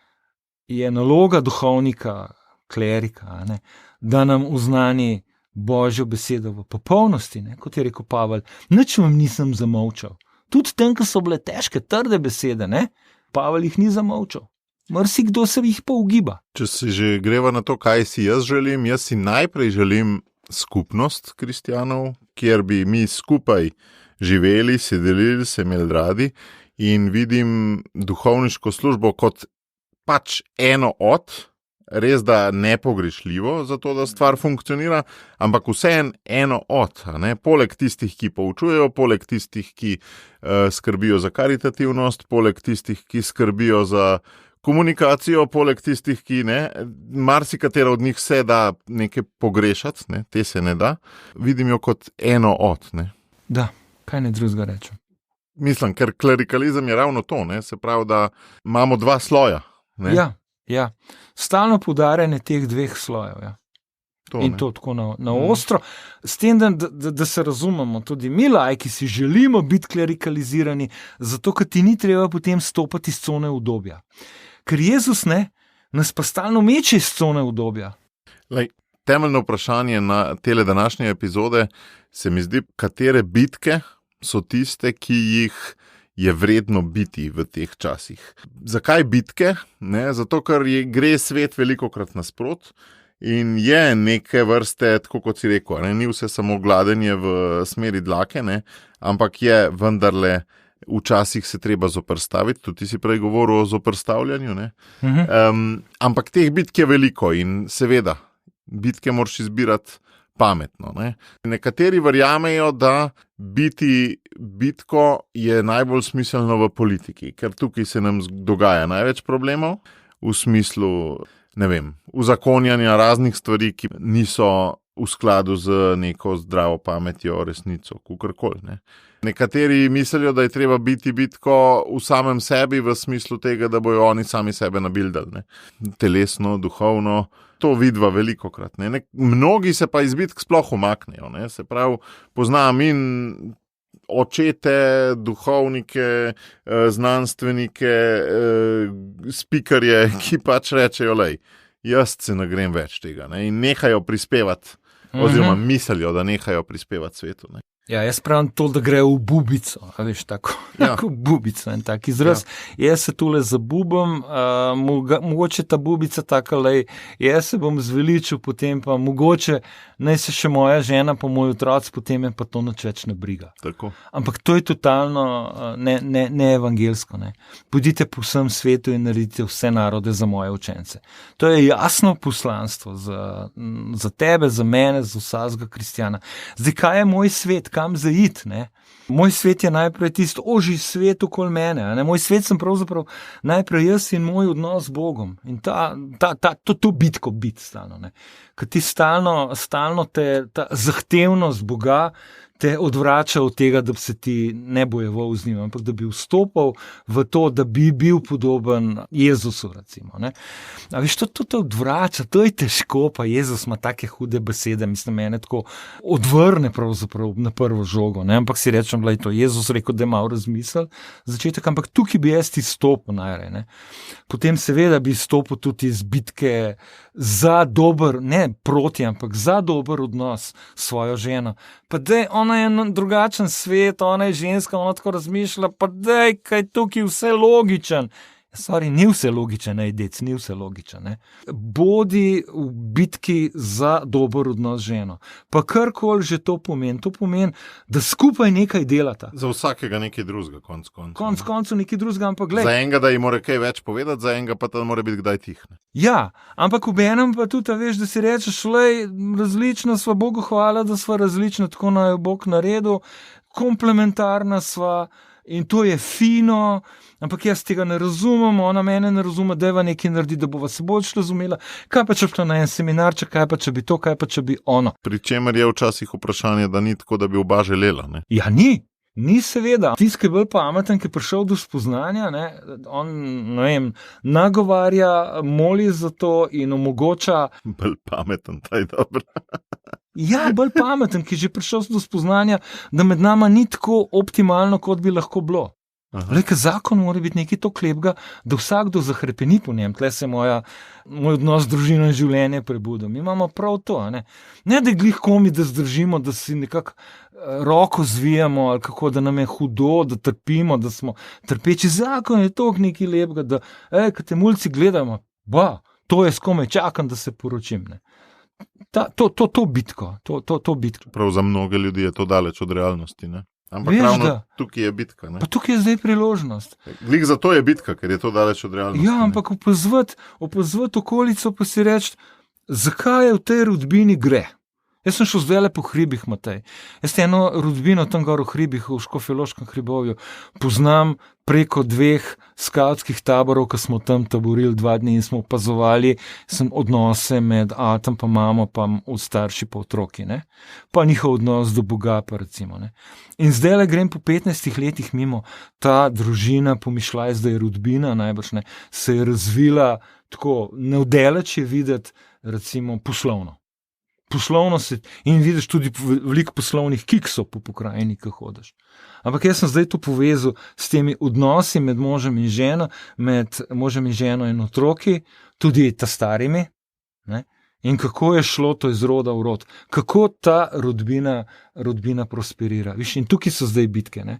je naloga duhovnika, klerika, ne? Da nam oznani Božjo besedo v popolnosti, ne? Kot je rekel Pavel, nič vam nisem zamolčal. Tudi tem, ko so bile težke, trde besede, ne? Pavel jih ni zamolčal. Marsikdo se jih pa ugiba. Če si že greva na to, kaj si jaz želim, jaz si najprej želim skupnost kristjanov, kjer bi mi skupaj živeli, se delili, se imeli radi in vidim duhovniško službo kot pač eno od, res da nepogrešljivo za to, da stvar funkcionira, ampak vseeno eno od, ne? Poleg tistih, ki poučujejo, poleg tistih, ki skrbijo za karitativnost, poleg tistih, ki skrbijo za komunikacijo, poleg tistih, ki ne, marsikatera od njih se da nekaj pogrešati, ne, te se ne da, vidim jo kot eno od. Ne. Da, kaj ne drugega rečem. Mislim, ker klerikalizem je ravno to, ne, se pravi, da imamo 2 sloja. Ne. Ja, stalno poudarjanje teh 2 slojev, ja. In to tako na ostro, s tem, da se razumemo, tudi mi laiki si želimo biti klerikalizirani, zato ker ti ni treba potem stopati iz cone udobja. Ker Jezus nas pa stalno meče iz cone udobja. Temeljno vprašanje na tele današnje epizode se mi zdi, katere bitke so tiste, ki jih je vredno biti v teh časih. Zakaj bitke? Ne? Zato, ker gre svet velikokrat nasprot. In je neke vrste, tako kot si rekel, ne? Ni vse samo gladenje v smeri dlake, ne? Ampak je vendarle včasih se treba zoperstaviti, tudi ti si prej govoril o zoperstavljanju, ne? Ampak teh bitk je veliko in seveda, bitke moraš izbirati pametno. Ne? Nekateri verjamejo, da biti bitko je najbolj smiselno v politiki, ker tukaj se nam dogaja največ problemov v smislu, uzakonjanja raznih stvari, ki niso v skladu z neko zdravo pametjo, resnico, kakorkoli. Ne? Nekateri mislijo, da je treba biti bitko v samem sebi v smislu tega, da bojo oni sami sebe nabildali. Ne? Telesno, duhovno, to vidva velikokrat. Ne? Mnogi se pa iz bitk sploh umaknejo. Ne? Se pravi, poznam in očete, duhovnike, znanstvenike, spikerje, ki pač rečejo, lej, jaz se ne grem več tega. Ne? In nehajo prispevati, oziroma mislijo, da nehajo prispevati svetu. Ne? Ja, jaz pravim to, da gre v bubico, a veš, tako bubico, en tak izraz. Ja. Jaz se tule zabubam, mogoče ta bubica taka, lej, jaz se bom zveličil, potem pa mogoče naj se še moja žena, pa moj otroc, potem je pa to nič več ne briga. Tako. Ampak to je totalno ne evangelsko. Ne. Pojdite po vsem svetu in naredite vse narode za moje učence. To je jasno poslanstvo za tebe, za mene, za vsakega kristjana. Zdaj, kaj je moj svet? Kam zaiti, ne? Moj svet je najprej tisto ožji svet okoli mene, ne? Moj svet sem pravzaprav najprej jaz in moj odnos z Bogom. In to bitko biti stalno, ne? Ker ti stalno ta zahtevnost Boga te odvrača od tega, da bi se ti ne bojeval z njim, ampak da bi vstopal v to, da bi bil podoben Jezusu, recimo. Ne? A veš, to te odvrača, to je težko, pa Jezus ima take hude besede, mislim, mene tako odvrne pravzaprav na prvo žogo, ne? Ampak si rečem, da je to Jezus rekel, da je malo razmisel začetek, ampak tukaj bi jaz izstopil najraje, ne? Potem seveda bi izstopil tudi iz bitke za dober, ne proti, ampak za dober odnos s svojo ženo. Pa dej, ona je drugačen svet, ona je ženska, ona tako razmišlja, pa dej, kaj tukaj vse logičen. Sorry, ni vse logičen, ne, dec, ni vse logičen. Ne. Bodi v bitki za dober odnos z ženo. Pa karkoli že to pomeni, da skupaj nekaj delata. Za vsakega nekaj drugega, konc koncev nekaj drugega, ampak glej. Za enega, da ji mora kaj več povedati, za enega pa ta mora biti kdaj tih. Ne. Ja, ampak v enem pa tudi, veš, da si rečeš, lej, različna sva, Bogu hvala, da sva različna, tako naj jo Bog naredil, komplementarna sva. In to je fino, ampak jaz tega ne razumem, ona mene ne razume, da je nekaj naredi, da bova se bolj razumela. Kaj pa če bi šla na en seminarček, kaj pa če bi to, kaj pa če bi ono. Pri čemer je včasih vprašanje, da ni tako, da bi oba želela. Ne? Ja, ni seveda. Tisti, ki je bolj pameten, ki je prišel do spoznanja, ne, on, nagovarja, moli za to in omogoča. Bolj pameten, taj dobro. Ja, bolj pameten, ki je že prišel do spoznanja, da med nama ni tako optimalno, kot bi lahko bilo. Lej, zakon mora biti nekaj tako lepega, da vsakdo zahrepeni po njem. Tle se moj odnos z družino in življenje prebudil. Mi imamo prav to, ne da glih komi, da zdržimo, da si nekako roko zvijamo, ali kako, da nam je hudo, da trpimo, da smo trpeči. Zakon je toliko nekaj lepega, da ko te mulci gledamo, to je skomaj, čakam, da se poročim. Ne. To bitko. Prav za mnoge ljudi je to daleč od realnosti, ne? Ampak ravno tukaj je bitka. Ne? Pa tukaj je zdaj priložnost. Glih zato je bitka, ker je to daleč od realnosti. Ja, ampak opazovati okolico pa si reči, zakaj je v tej rodbini gre. Jaz sem šel zdaj po hribih, Matej. Jaz eno rodbino tam gor v hribih, v Škofjeloškem hribovju, poznam preko 2 skavtskih taborov, ko smo tam taborili 2 dni in smo opazovali odnose med atom pa mamo, pa od starši pa otroki, ne? Pa njihov odnos do Boga, pa recimo. Ne? In zdaj grem po 15 letih mimo, ta družina, pomišljaj, zdaj je rodbina, najbrž ne, se je razvila tako, neodeleč je videti, recimo, poslovno se, in vidiš tudi veliko poslovnih kiksov po pokrajini, ko hodiš. Ampak jaz sem zdaj to povezal s temi odnosi med možem in ženo, med možem in ženo in otroki, tudi ta starimi, ne? In kako je šlo to iz roda v rod, kako ta rodbina prosperira. Viš, in tukaj so zdaj bitke, ne?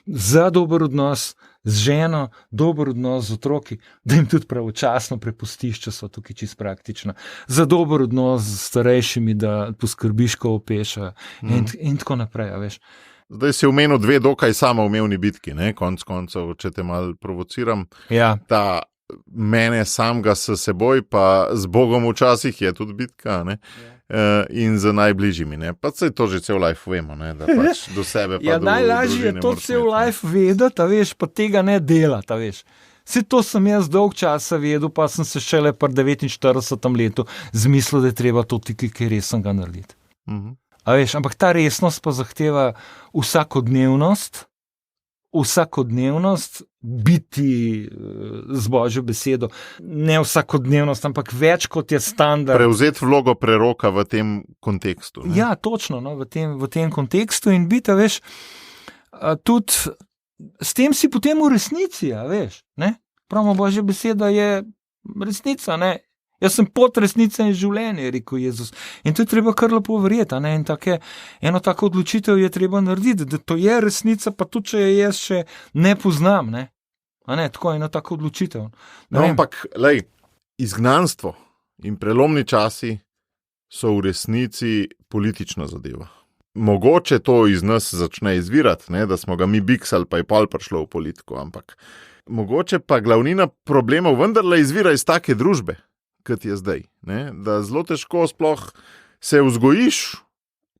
Za dober odnos z ženo, dober odnos z otroki, da jim tudi pravočasno prepustiš, če so tukaj čisto praktično. Za dober odnos z starejšimi, da poskrbiš, ko opešajo in tako naprej, veš. Zdaj si omenil 2 dokaj samoumevni bitki, ne? Konc koncev, če te malo provociram. Ja. Ta mene samega s seboj, pa z Bogom včasih je tudi bitka, ne? In z najbližjimi. Ne? Pa se to že cel life vemo, ne? Da pač do sebe pa do najlažje je to cel life vedeti, veš, pa tega ne delati, veš. Vse to sem jaz dolg časa vedel, pa sem se šele pri 49. letu zmislil, da je treba to kaj resnega narediti. A veš, ampak ta resnost pa zahteva vsakodnevnost, biti z Božjo besedo, ne vsakodnevnost, ampak več kot je standard. Prevzeti vlogo preroka v tem kontekstu. Ne? Ja, točno, no, v tem kontekstu in biti, veš, tudi s tem si potem v resnici, veš, ne? Pravimo, Božja beseda je resnica, ne? Jaz sem pot resnice in življenje, je rekel Jezus. In to je treba kar lepo verjeti, ne? In eno tako odločitev je treba narediti, da to je resnica, pa tudi, če je jaz še ne poznam, ne? A ne, tako eno tako odločitev. No, ampak, lej, izgnanstvo in prelomni časi so v resnici politična zadeva. Mogoče to iz nas začne izvirati, ne? Da smo ga mi biksali, pa je pol prišlo v politiko, ampak mogoče pa glavnina problemov vendarle izvira iz take družbe, kot je zdaj, ne? Da zelo težko sploh se vzgojiš,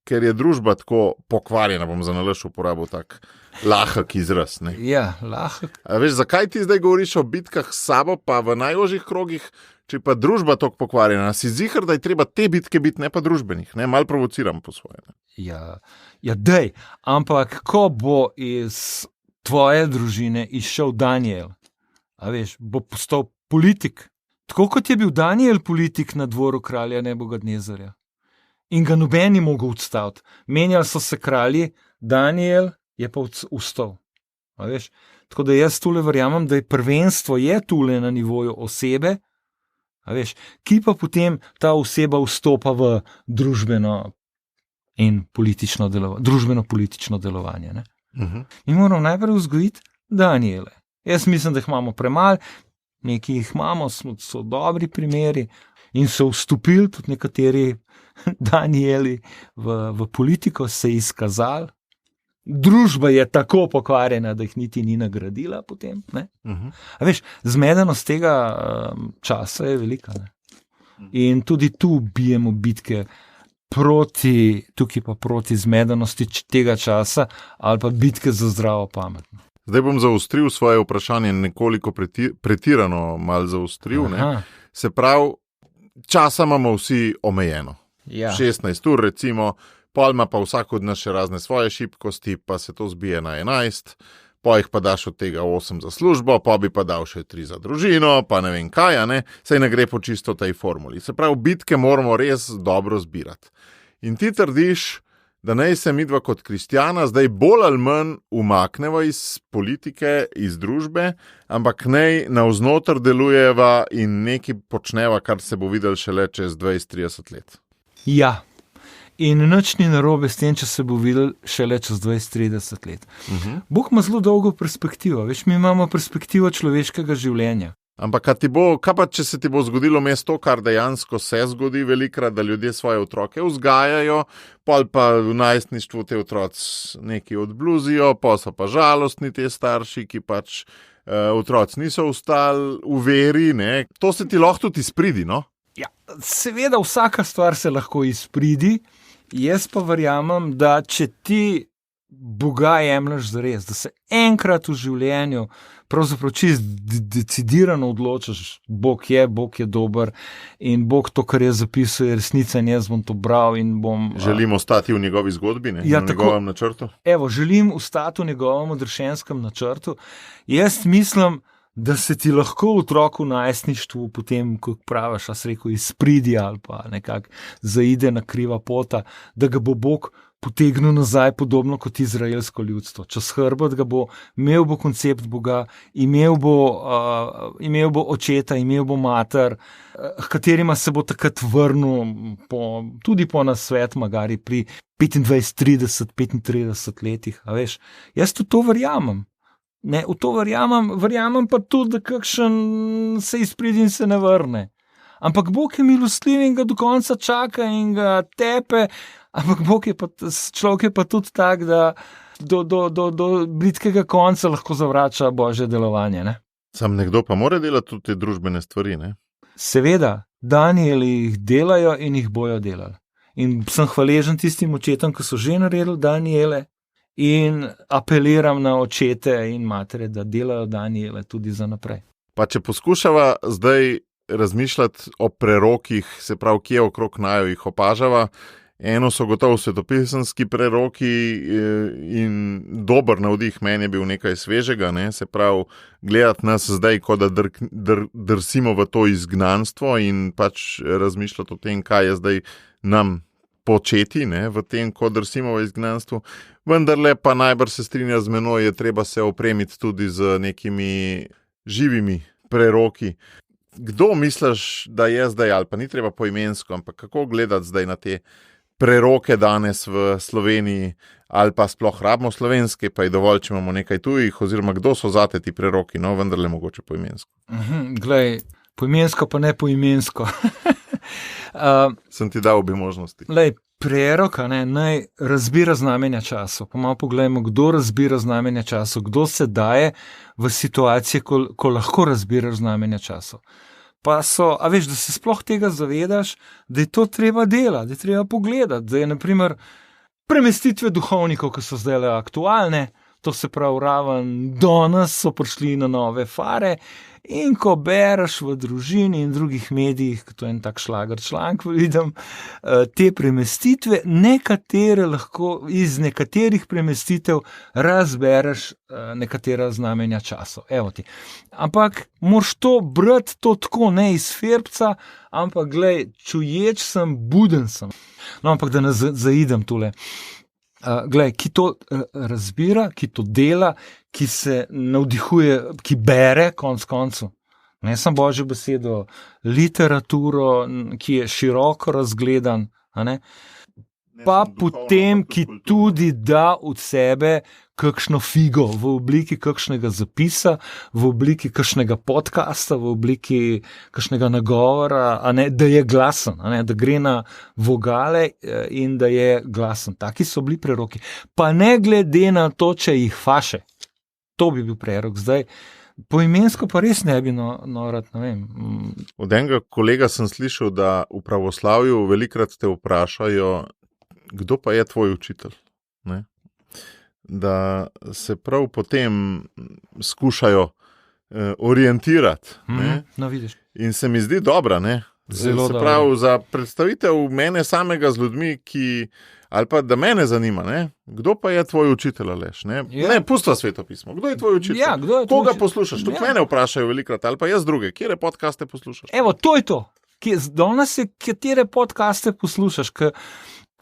ker je družba tako pokvarjena, bom za nalaž uporabil tak lahek izraz. Ne? Ja, lahek. A veš, zakaj ti zdaj govoriš o bitkah s sabo, pa v najožjih krogih, če pa družba tako pokvarjena? Si ziher, da je treba te bitke biti, ne pa družbenih, ne? Mal provociram po svoje. Ne? Ja, dej, ampak ko bo iz tvoje družine izšel Daniel, a veš, bo postal politik, tako kot je bil Daniel politik na dvoru kralja Nebukadnezarja. In ga noben ni mogel odstaviti. Menjali so se kralji, Daniel je pa vstal. A veš? Tako da jaz tule verjamem, da je prvenstvo je tule na nivoju osebe, a veš, ki pa potem ta oseba vstopa v družbeno politično delovanje. Ne? Mi moramo najprej vzgojiti Daniele. Jaz mislim, da jih imamo premalo, nekaj jih imamo, so dobri primeri in so vstopili tudi nekateri Danieli v politiko, se izkazali. Družba je tako pokvarjena, da jih niti ni nagradila potem. Ne? A veš, zmedenost tega časa je velika. Ne? In tudi tu bijemo bitke proti zmedenosti tega časa ali pa bitke za zdravo pamet. Zdaj bom zaostril svoje vprašanje, nekoliko pretirano malo zaostril. Ne? Se pravi, časa imamo vsi omejeno. Ja. 16 ur recimo, pol ima pa vsak od nas še razne svoje šibkosti, pa se to zbije na 11, pa jih pa daš od tega 8 za službo, pa bi pa dal še 3 za družino, pa ne vem kaj, ne? Saj ne gre po čisto tej formuli. Se pravi, bitke moramo res dobro zbirati. In ti trdiš, da naj se midva kot kristjana zdaj bolj ali manj umakneva iz politike, iz družbe, ampak naj navznoter delujeva in nekaj počneva, kar se bo videl šele čez 20-30 let. Ja, in nič ni narobe s tem, če se bo videl šele čez 20-30 let. Bog ima zelo dolgo perspektivo, veš, mi imamo perspektivo človeškega življenja. Ampak kaj pa, če se ti bo zgodilo mesto, kar dejansko se zgodi velikrat, da ljudje svoje otroke vzgajajo, pol pa v najstništvu te otroci nekaj odbluzijo, pa so pa žalostni te starši, ki pač otroci niso ostali v veri, ne? To se ti lahko tudi izpridi, no? Ja, seveda vsaka stvar se lahko izpridi, jaz pa verjamem, da če ti Boga jemlješ zares, da se enkrat v življenju pravzaprav čist decidirano odločiš, Bog je dober in Bog to, kar je zapisal, je resnica in jaz bom to bral in bom... Želim ostati v njegovi zgodbi, ne? Ja, v njegovem načrtu? Evo, želim ostati v njegovem odrešenskem načrtu. Jaz mislim, da se ti lahko otrok v najstništvu potem, kot praviš, rekel, izpridi ali pa nekako zaide na kriva pota, da ga bo Bog potegnil nazaj, podobno kot izraelsko ljudstvo. Čez hrbet ga bo, imel bo koncept Boga, imel bo očeta, imel bo mater, katerima se bo takrat vrnil tudi po nasvet, magari pri 25, 30, 35 letih. A veš, jaz tudi to verjamem. Ne, v to verjamem pa tudi, da kakšen se izpridi in se ne vrne. Ampak Bog je milostljiv in ga do konca čaka in ga tepe, ampak človek je pa tudi tak, da do blitkega konca lahko zavrača Božje delovanje. Ne? Sam nekdo pa mora delati tudi te družbene stvari, ne? Seveda, Danieli jih delajo in jih bojo delali. In sem hvaležen tistim očetom, ki so že naredili Daniele, in apeliram na očete in matere, da delajo Daniele tudi za naprej. Pa če poskušava zdaj razmišljati o prerokih, se pravi, kje okrog naju jih opažava, eno so gotovo svetopisemski preroki in dober navdih meni je bil nekaj svežega, ne? Se pravi, gledati nas zdaj, kot da drsimo v to izgnanstvo in pač razmišljati o tem, kaj je zdaj nam početi, ne? V tem, ko drsimo v izgnanstvu. Vendarle pa najbrž se strinja z menoj, je treba se opremiti tudi z nekimi živimi preroki. Kdo misliš, da je zdaj, ali pa ni treba poimensko, ampak kako gledati zdaj na te preroke danes v Sloveniji, ali pa sploh rabimo slovenske, pa je dovolj, če imamo nekaj tujih, oziroma kdo so zate ti preroki, no, vendarle mogoče poimensko. Glej, poimensko pa ne poimensko. Sem ti dal obe možnosti. Glej, prerok, naj razbira znamenja časov. Pa malo pogledajmo, kdo razbira znamenja časov, kdo se daje v situacije, ko lahko razbiraš znamenja časov. Pa so, a veš, da se sploh tega zavedaš, da je to treba delati, da je treba pogledati, da je naprimer premestitve duhovnikov, ki so zdaj aktualne, to se pravi raven danes so prišli na nove fare in ko bereš v družini in drugih medijih, to je en tak šlager članek, vidim, te premestitve, nekatere lahko iz nekaterih premestitev razbereš nekatera znamenja časov. Evo ti. Ampak moraš to brati to tako, ne iz ferbca, ampak glej, čuječ sem, buden sem. No, ampak da ne zaidem tule. Glej, ki to razbira, ki to dela, ki se navdihuje, ki bere konc koncu. Ne samo Božjo besedo, literaturo, ki je široko razgledan, pa potem, ki tudi da od sebe kakšno figo v obliki kakšnega zapisa, v obliki kakšnega podcasta, v obliki kakšnega nagovora, da je glasen, da gre na vogale in da je glasen. Taki so bili preroki. Pa ne glede na to, če jih faše. To bi bil prerok. Zdaj, poimensko pa res ne bi norat, ne vem. Od enega kolega sem slišal, da v pravoslavju velikrat te vprašajo, kdo pa je tvoj učitelj, ne? Da se prav potem skušajo orientirati. No, vidiš. In se mi zdi dobra, ne? Zelo se pravi, za predstavitev mene samega z ljudmi, ali pa da mene zanima, ne? Kdo pa je tvoj učitelj, Aleš? Ne, ne pustva svetopismo. Kdo je tvoj učitelj? Ja, kdo je tvoj Koga učitelj? poslušaš? Tudi mene vprašajo velikrat, ali pa jaz druge. Kjere podcaste poslušaš? Evo, to je to. Danes je, katere podcaste poslušaš, ker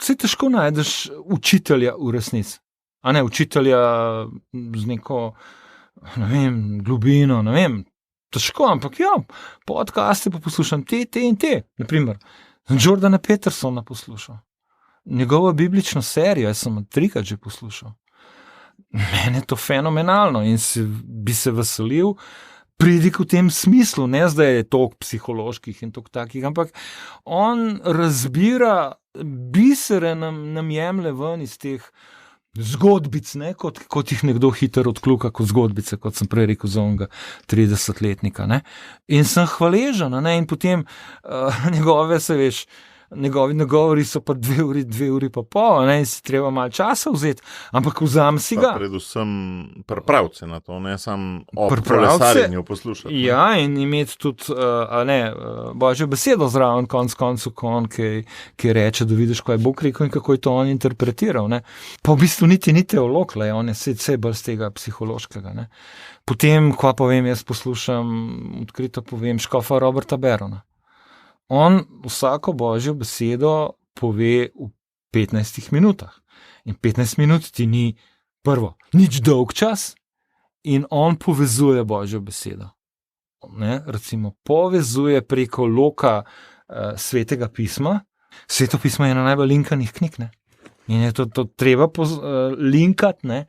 se težko najdeš učitelja v resnici. A ne, učitelja z neko, ne vem, globino, ne vem, težko, ampak ja, podcaste pa poslušam te in te. Naprimer, Jordana Petersona poslušal. Njegovo biblično serijo, jaz sem 3-krat že poslušal. Mene je to fenomenalno in bi se veselil pridik v tem smislu, ne zdaj je toliko psiholoških in toliko takih, ampak on razbira bisere, nam jemlje ven iz teh zgodbic, ne, kot jih nekdo hitro odkluka kot zgodbice, kot sem prej rekel za onega 30-letnika. Ne. In sem hvaležen, ne, in potem njegove, se veš, njegovi nagovori so pa 2 uri pa pol, ne, in si treba malo časa vzeti, ampak vzam si ga. Pa predvsem pripravce na to, ne samo o kolesarjenju poslušati. Ne. Ja, in imeti tudi Božjo besedo zraven koncu, ki reče, da vidiš, kaj je Bog rekel in kako je to on interpretiral. Ne. Pa v bistvu niti ni teolog, on je vse bolj z tega psihološkega. Ne. Potem, ko povem, jaz poslušam, odkrito povem, škofa Roberta Berona. On vsako Božjo besedo pove v 15 minutah. In 15 minut ti ni prvo, nič dolg čas in on povezuje Božjo besedo. Ne? Recimo, povezuje preko loka Svetega pisma. Sveto pismo je ena najbolj linkanih knjig, ne? In je to treba linkati, ne?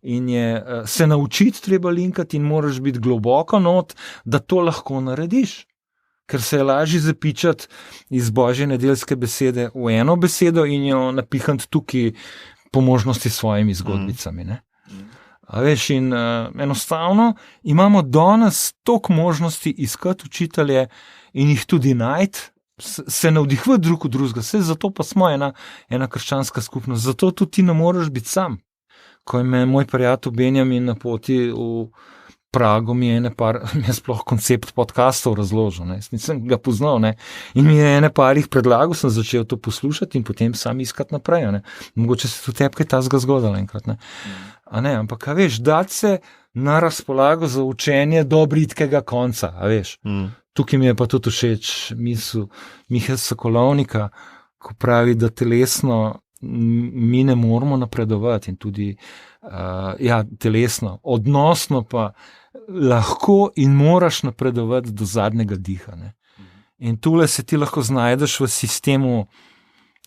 In je se naučiti treba linkati in moraš biti globoko not, da to lahko narediš. Ker se je lažje zapičati iz Božje nedeljske besede v eno besedo in jo napihati tukaj po možnosti s svojimi zgodbicami. Ne? A veš, in enostavno imamo danes toliko možnosti iskati učitelje in jih tudi najti, se navdihvati drug od drugega, se zato pa smo ena krščanska skupnost, zato tudi ti ne moreš biti sam. Ko je me moj prijatelj Benjamin na poti v Pragu, mi je sploh koncept podcastov razložil, ne. Nisem ga poznal, ne. In mi je parih predlagal, sem začel to poslušati in potem sam iskati naprej, ne. Mogoče se tudi tebi kaj tazga zgodilo enkrat, ne. A ne, ampak, a veš, dati se na razpolago za učenje do britkega konca, a veš. Tukaj mi je pa tudi všeč misel Mihe Sokolovnika, ko pravi, da telesno mi ne moramo napredovati in tudi telesno, odnosno pa lahko in moraš napredovati do zadnjega diha. Ne. In tule se ti lahko znajdeš v sistemu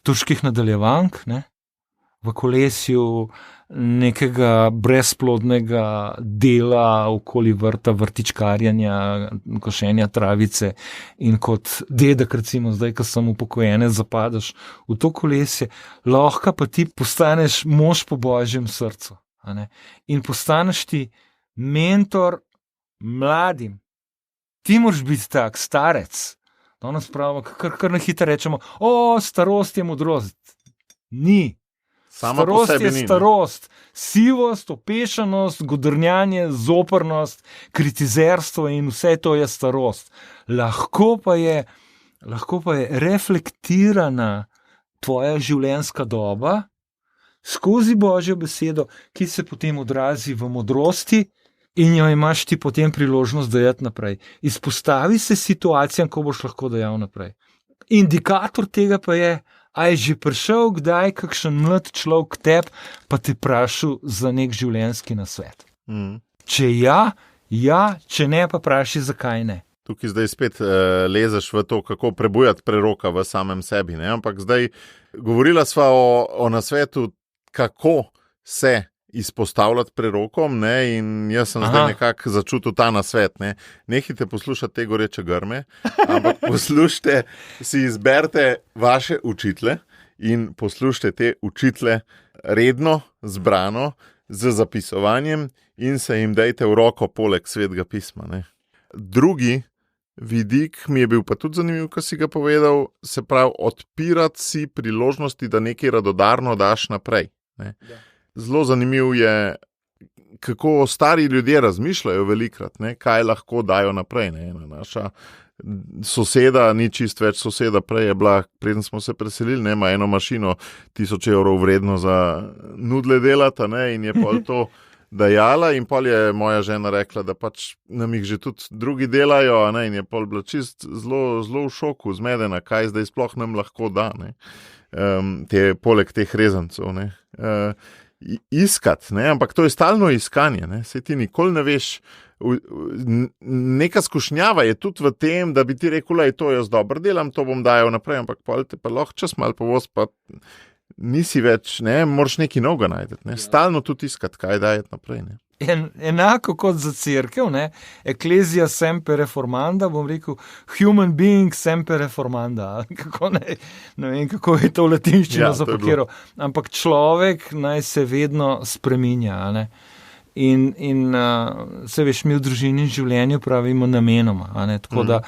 turških nadaljevank, ne, v kolesju nekega brezplodnega dela okoli vrta, vrtičkarjanja, košenja travice in kot dedek, recimo zdaj, ko sem upokojenec, zapadaš v to kolesje, lahko pa ti postaneš mož po božjem srcu. A ne? In postaneš ti mentor mladim. Ti moraš biti tak, starec. Danes pravimo, kar na hitro rečemo, starost je modrost. Ni. Starost je starost, sivost, opešanost, godrnjanje, zoprnost, kritizerstvo in vse to je starost. Lahko pa je reflektirana tvoja življenjska doba skozi Božjo besedo, ki se potem odrazi v modrosti in jo imaš ti potem priložnost dajati naprej. Izpostavi se situacijam, ko boš lahko dajal naprej. Indikator tega pa je, a je že prišel kdaj kakšen mlad človek k tebi, pa te vprašal za nek življenjski nasvet. Če ja, če ne, pa vprašaj, zakaj ne. Tukaj zdaj spet lezeš v to, kako prebujati preroka v samem sebi, ne? Ampak zdaj govorila sva o nasvetu, kako se izpostavljati prerokom, ne? In jaz sem zdaj nekako začutil ta nasvet, ne? Nehajte poslušati te goreče grme, ampak poslušajte, si izberite vaše učitelje in poslušajte te učitelje redno, zbrano, z zapisovanjem in se jim dajte v roko poleg Svetega pisma, ne? Drugi vidik mi je bil pa tudi zanimiv, ko si ga povedal, se pravi, odpirati si priložnosti, da nekaj radodarno daš naprej, ne? Ja. Zelo zanimiv je, kako stari ljudje razmišljajo velikrat, ne, kaj lahko dajo naprej. Ne. Naša soseda, ni čist več soseda, prej je bila, preden smo se preselili, ne, ima eno mašino 1000 evrov vredno za nudle delata, ne, in je pol to dajala in pol je moja žena rekla, da pač nam jih že tudi drugi delajo, ne, in je pol bila čist zelo v šoku, zmedena, kaj zdaj sploh nam lahko da, ne, poleg teh rezancev, ne. Iskati, ne? Ampak to je stalno iskanje, ne? Saj ti nikoli ne veš, neka skušnjava je tudi v tem, da bi ti rekel, da to jaz dobro delam, to bom dajal naprej, ampak te pa lahko čas malo povoz, pa nisi več, ne, moraš nekaj novega najti, ne? Stalno tudi iskati, kaj dajati naprej, ne? Enako kot za cerkev, ne, Ecclesia semper reformanda, bom rekel, human being semper reformanda, kako ne vem, kako je to v latinščino zapakiral, ampak človek naj se vedno spreminja, ne, in se veš, mi v družini in življenju pravimo namenoma, ne, tako da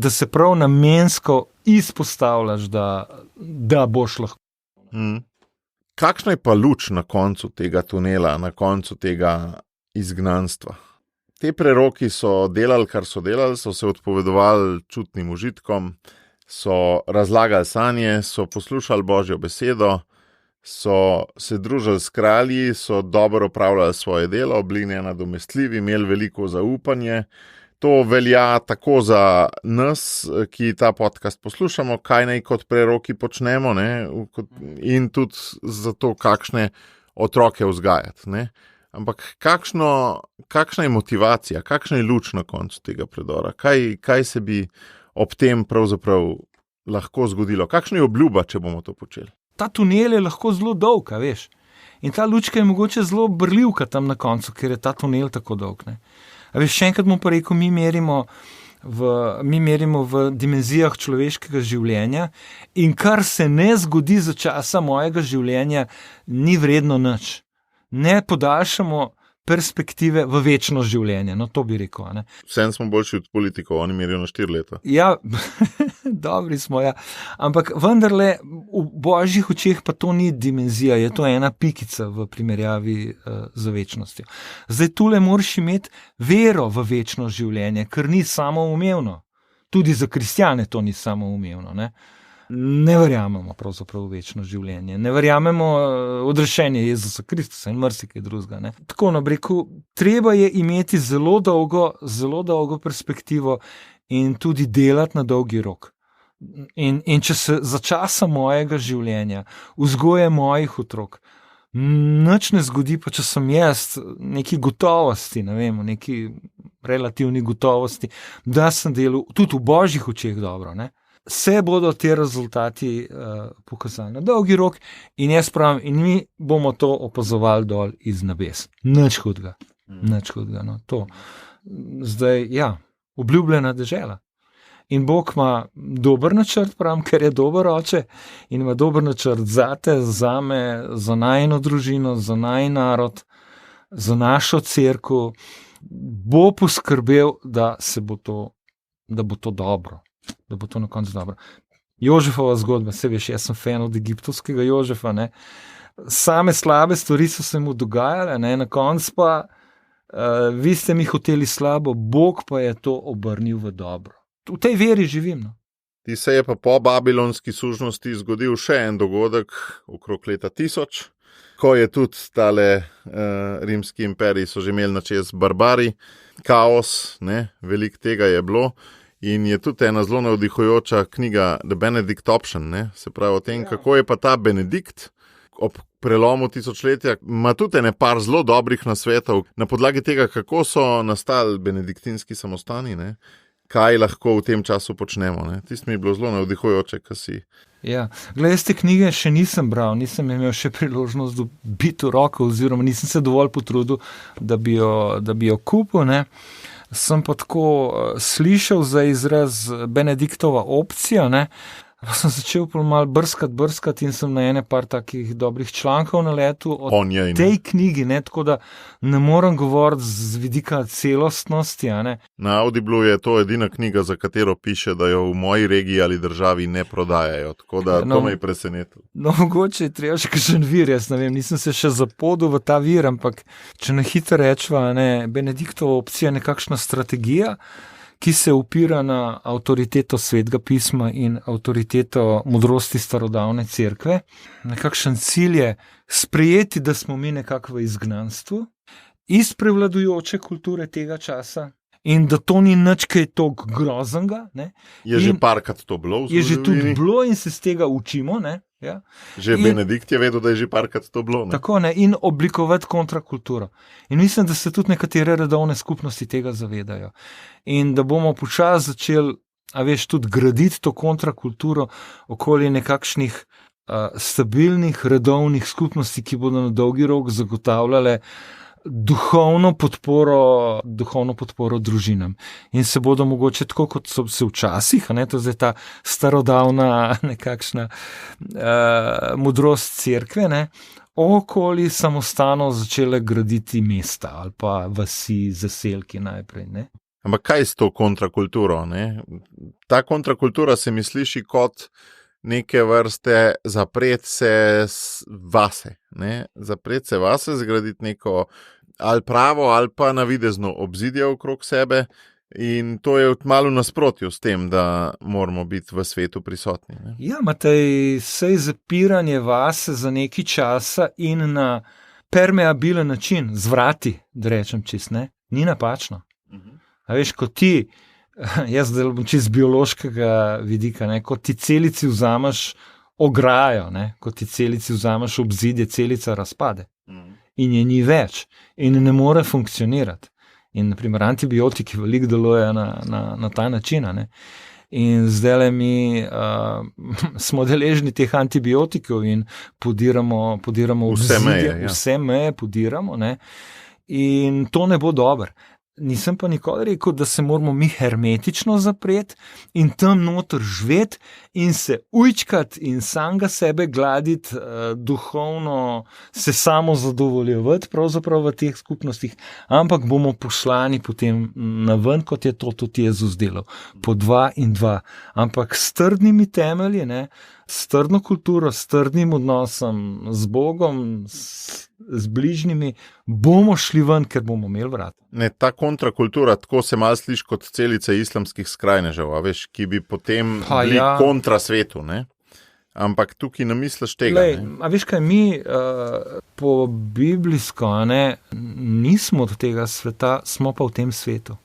se prav namensko izpostavljaš, da boš lahko. Kakšna je pa luč na koncu tega tunela, na koncu tega izgnanstva? Te preroki so delali, kar so delali, so se odpovedovali čutnim užitkom, so razlagali sanje, so poslušali Božjo besedo, so se družili s kralji, so dobro opravljali svoje delo, bili nenadomestljivi, imeli veliko zaupanje. To velja tako za nas, ki ta podcast poslušamo, kaj naj kot preroki počnemo, ne? In tudi za to, kakšne otroke vzgajati, ne? Ampak kakšna je motivacija, kakšna je luč na koncu tega predora, kaj se bi ob tem pravzaprav lahko zgodilo, kakšna je obljuba, če bomo to počeli? Ta tunel je lahko zelo dolg, veš, in ta lučka je mogoče zelo brljivka tam na koncu, ker je ta tunel tako dolg, ne. A veš, še enkrat bom pa rekel, mi merimo v dimenzijah človeškega življenja in kar se ne zgodi za časa mojega življenja, ni vredno nič. ne podaljšamo perspektive v večno življenje. No, to bi rekel. Ne? Vsem smo boljši od politikov, oni merijo na 4 leta. Ja, dobri smo, ja. Ampak vendarle v božjih očeh pa to ni dimenzija, je to ena pikica v primerjavi z večnostjo. Zdaj tule moraš imeti vero v večno življenje, ker ni samoumevno. Tudi za kristjane to ni samoumevno, ne? Ne verjamemo pravzaprav v večno življenje, ne verjamemo odrešenje Jezusa Kristusa in marsikaj drugega. Ne? Tako nabreko, treba je imeti zelo dolgo perspektivo in tudi delati na dolgi rok. In če se za časa mojega življenja, vzgoje mojih otrok, nič ne zgodi, pa če sem jaz neki gotovosti, ne vem, neki relativni gotovosti, da sem delal tudi v božjih očeh dobro, ne? Se bodo te rezultati pokazali na dolgi rok in jaz pravim, in mi bomo to opazovali dol iz nebes. Nič hudega, no, to. Zdaj, ja, obljubljena dežela. In Bog ima dober načrt, pravim, ker je dober oče in ima dober načrt zate, zame, za najino družino, za najin narod, za našo cerkev. Bo poskrbel, da bo to dobro. Da bo to na koncu dobro. Jožefova zgodba, se veš, jaz sem fan od egiptovskega Jožefa, ne. Same slabe stvari so se mu dogajale, ne, na koncu pa vi ste mi hoteli slabo, Bog pa je to obrnil v dobro. V tej veri živim, no. Ti se je pa po babilonski sužnosti zgodil še en dogodek okrog leta 1000, ko je tudi tale rimski imperij so že imeli na čez barbari, kaos, ne, veliko tega je bilo. In je tudi ena zelo navdihujoča knjiga The Benedict Option, ne? Se pravi o tem, kako je pa ta Benedikt ob prelomu tisočletja, ima tudi ene par zelo dobrih nasvetov na podlagi tega, kako so nastali benediktinski samostani, ne? Kaj lahko v tem času počnemo. Ne? Tisto mi je bilo zelo navdihujoče, kaj si. Ja, glede, jaz te knjige še nisem bral, nisem imel še priložnost biti v roko, oziroma nisem se dovolj potrudil, da bi jo kupil, ne. Sem pa tako slišal za izraz Benediktova opcija, ne. Pa sem začel malo brskati in sem na ene par takih dobrih člankov naletel o tej knjigi, ne, tako da ne morem govoriti z vidika celostnosti, a ne. Na Audible je to edina knjiga, za katero piše, da jo v moji regiji ali državi ne prodajajo, tako da to me je presenetilo. No, mogoče je treba še kakšen vir, jaz ne vem, nisem se še zapodil v ta vir, ampak če na hitro rečva, ne, Benediktova opcija je nekakšna strategija, ki se opira na avtoriteto Svetega pisma in avtoriteto modrosti starodavne cerkve. Nekakšen cilj je sprejeti, da smo mi nekako v izgnanstvu iz prevladujoče kulture tega časa in da to ni nič kaj toliko groznega. Je že parkrat to bilo v zgodovini. Je že tudi bilo in se z tega učimo, ne. Ja. Že Benedikt je vedel, da je že parkrat to bilo. Ne? Tako, ne, in oblikovati kontrakulturo. In mislim, da se tudi nekatere redovne skupnosti tega zavedajo. In da bomo počasi začeli, tudi graditi to kontrakulturo okoli nekakšnih stabilnih redovnih skupnosti, ki bodo na dolgi rok zagotavljale duhovno podporo družinam. In se bodo mogoče tako, kot so se včasih, ne, to je zdaj ta starodavna nekakšna modrost cerkve, ne, okoli samostanov začele graditi mesta ali pa vasi, zaselki najprej, ne. Ampak kaj s to kontrakulturo, ne? Ta kontrakultura se mi sliši kot neke vrste zapret se vase, ne? Zapret se vase, zgraditi neko ali pravo ali pa navidezno obzidje okrog sebe in to je malo v nasprotju s tem, da moramo biti v svetu prisotni. Ne? Ja, Matej, sej zapiranje vase za nekaj časa in na permeabilen način, z vrati, da rečem čist, ne, ni napačno. A veš, ko ti, jaz zdaj bom čist biološkega vidika, ne, ko ti celici vzameš ograjo, ne, ko ti celici vzameš obzidje, celica razpade. In je ni več. In ne more funkcionirati. In naprimer antibiotiki veliko delujejo na ta način, ne. In zdaj mi smo deležni teh antibiotikov in podiramo obzidje, vse meje podiramo, ne. In to ne bo dobro. nisem pa nikoli rekel, da se moramo mi hermetično zapreti in tam noter živeti in se ujčkati in samega sebe gladiti, duhovno se samo zadovoljevati pravzaprav v teh skupnostih, ampak bomo poslani potem na ven, kot je to tudi Jezus delal, po 2 in 2, ampak s trdnimi temelji, ne, s trdno kulturo, s trdnim odnosom z Bogom, z bližnjimi, bomo šli ven, ker bomo imeli vrata. Ne, ta kontrakultura, tako se malo sliši kot celice islamskih skrajnežev, veš, ki bi potem bili kontra svetu, ne? Ampak tukaj ne misliš tega. Lej, a veš kaj, mi po biblijsko, ne, nismo od tega sveta, smo pa v tem svetu.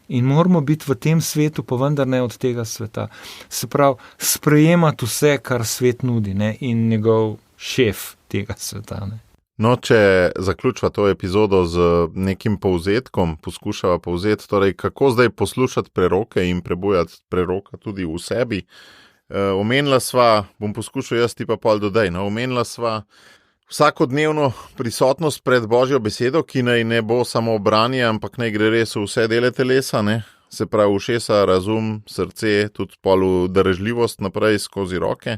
In moramo biti v tem svetu, pa vendar ne od tega sveta. Se pravi, sprejemati vse, kar svet nudi, ne, in njegov šef tega sveta, ne. No, če zaključva to epizodo z nekim povzetkom, poskušava povzeti, torej kako zdaj poslušati preroke in prebujati preroka tudi v sebi. Omenila sva, bom poskušal jaz ti pa pol dodaj, no, omenila sva vsakodnevno prisotnost pred Božjo besedo, ki naj ne bo samo branje, ampak naj gre res v vse dele telesa, ne? Se pravi ušesa, razum, srce, tudi pol darežljivost naprej skozi roke.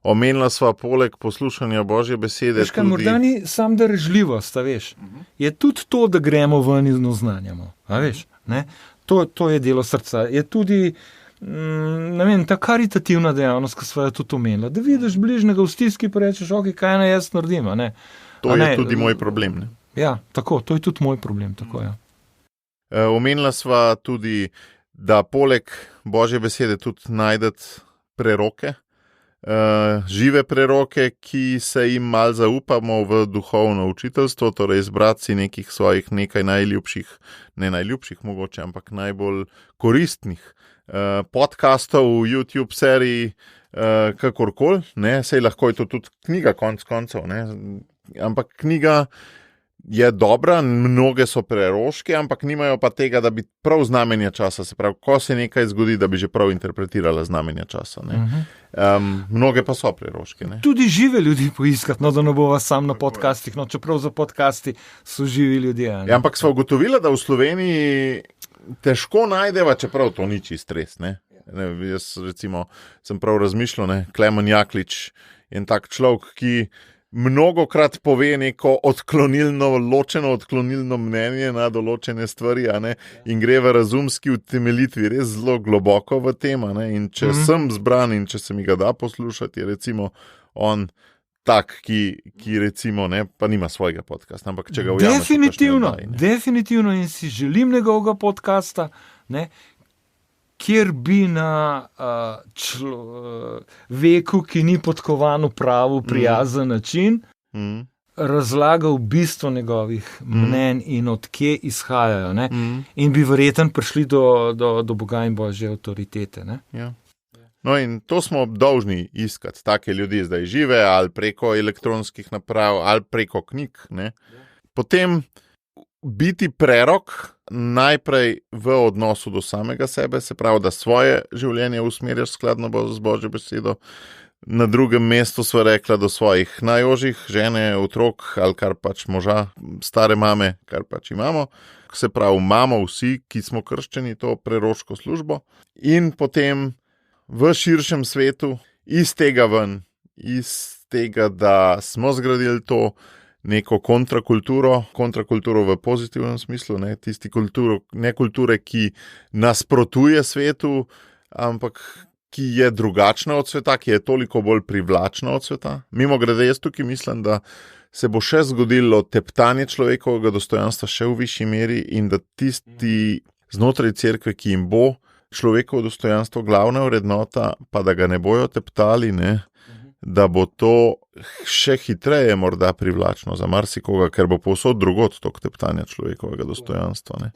Omenila sva poleg poslušanja Božje besede. Veš kaj, morda ni sam darežljivost, a veš. Je tudi to, da gremo ven in oznanjamo, a veš, ne? To je delo srca. Je tudi, ne vem, ta karitativna dejavnost, ki sva jo tudi omenila, da vidiš bližnjega v stiski, pa rečeš, ok, kaj naj jaz naredim, a ne? To je tudi moj problem, ne? Ja, tako, to je tudi moj problem, tako, ja. Omenila sva tudi, da poleg Božje besede tudi najdeti preroke, žive preroke, ki se jim malo zaupamo v duhovno učiteljstvo, torej izbrati si nekih svojih nekaj najljubših, ne najljubših mogoče, ampak najbolj koristnih podcastov v YouTube seriji, kakorkoli, ne, sej lahko je to tudi knjiga konc koncev, ne, ampak knjiga je dobra, mnoge so preroške, ampak nimajo pa tega, da bi prav znamenja časa, se pravi, ko se nekaj zgodi, da bi že prav interpretirala znamenja časa, ne. Mnoge pa so preroške, ne. Tudi žive ljudi poiskati, no, da ne bo vas sam na podcastih, no, čeprav za podcasti so živi ljudje. Ja, ampak sva ugotovila, da v Sloveniji težko najdeva, čeprav to ni čist res, ne. Jaz recimo sem prav razmišljal, ne, Klemen Jaklič je en tak človek, ki mnogokrat pove neko ločeno odklonilno mnenje na določene stvari, a ne, in gre v razumski utemeljitvi res zelo globoko v tem, a ne, in če sem zbran in če se mi ga da poslušati, je recimo on tak, ki recimo, ne, pa nima svojega podcasta, ampak če ga ujameš... Definitivno in si želim njegovega podcasta, ne, kjer bi na veku, ki ni podkovan v pravu, prijazen način, razlagal bistvo njegovih mnenj in odkje izhajajo, ne? In bi verjetno prišli do Boga in Božje avtoritete. Ne? Ja. No in to smo dolžni iskati, take ljudi zdaj žive, ali preko elektronskih naprav, ali preko knjig. Ne? Potem biti prerok najprej v odnosu do samega sebe, se pravi, da svoje življenje usmerjaš skladno z Božjo besedo. Na drugem mestu sva rekla do svojih najožjih, žene, otrok ali kar pač moža, stare mame, kar pač imamo. Se pravi, imamo vsi, ki smo krščeni, to preroško službo. In potem v širšem svetu, iz tega ven, iz tega, da smo zgradili to neko kontrakulturo v pozitivnem smislu, ne, ne kulture, ki nasprotuje svetu, ampak ki je drugačna od sveta, ki je toliko bolj privlačna od sveta. Mimogrede, jaz tukaj mislim, da se bo še zgodilo teptanje človekovega dostojanstva še v višji meri in da tisti znotraj cerkve, ki jim bo človekovo dostojanstvo glavna vrednota, pa da ga ne bojo teptali, ne, da bo to še hitreje morda privlačno za marsikoga, ker bo povsod drugod tok teptanja človekovega dostojanstva. Ne.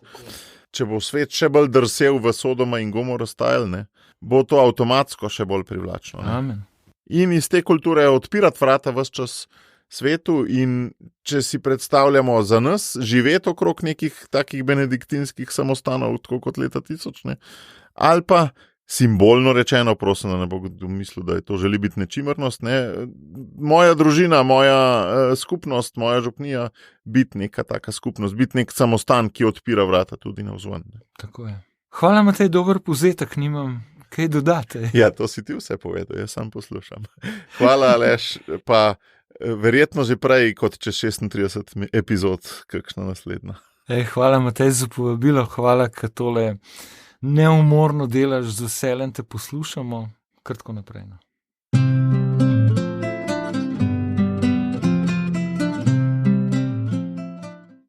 Če bo svet še bolj drsel v Sodoma in Gomoro style, ne, bo to avtomatsko še bolj privlačno. Ne. Amen. In iz te kulture odpirati vrata ves čas svetu in če si predstavljamo za nas živeti okrog nekih takih benediktinskih samostanov, tako kot leta 1000, ne, ali pa simbolno rečeno, prosim, da ne bo kdo mislil, da je to želi biti nečimrnost. Ne? Moja družina, moja skupnost, moja župnija, biti neka taka skupnost, biti nek samostan, ki odpira vrata tudi navzven. Tako je. Hvala, Matej, dober povzetek, nimam kaj dodati. Ja, to si ti vse povedal, jaz sam poslušam. Hvala, Aleš, pa verjetno že prej kot čez 36 epizod, kakšna naslednja. Hvala, Matej, za povabilo, hvala, ker tole neumorno delaš, z veseljem te poslušamo, kar tako naprej. No.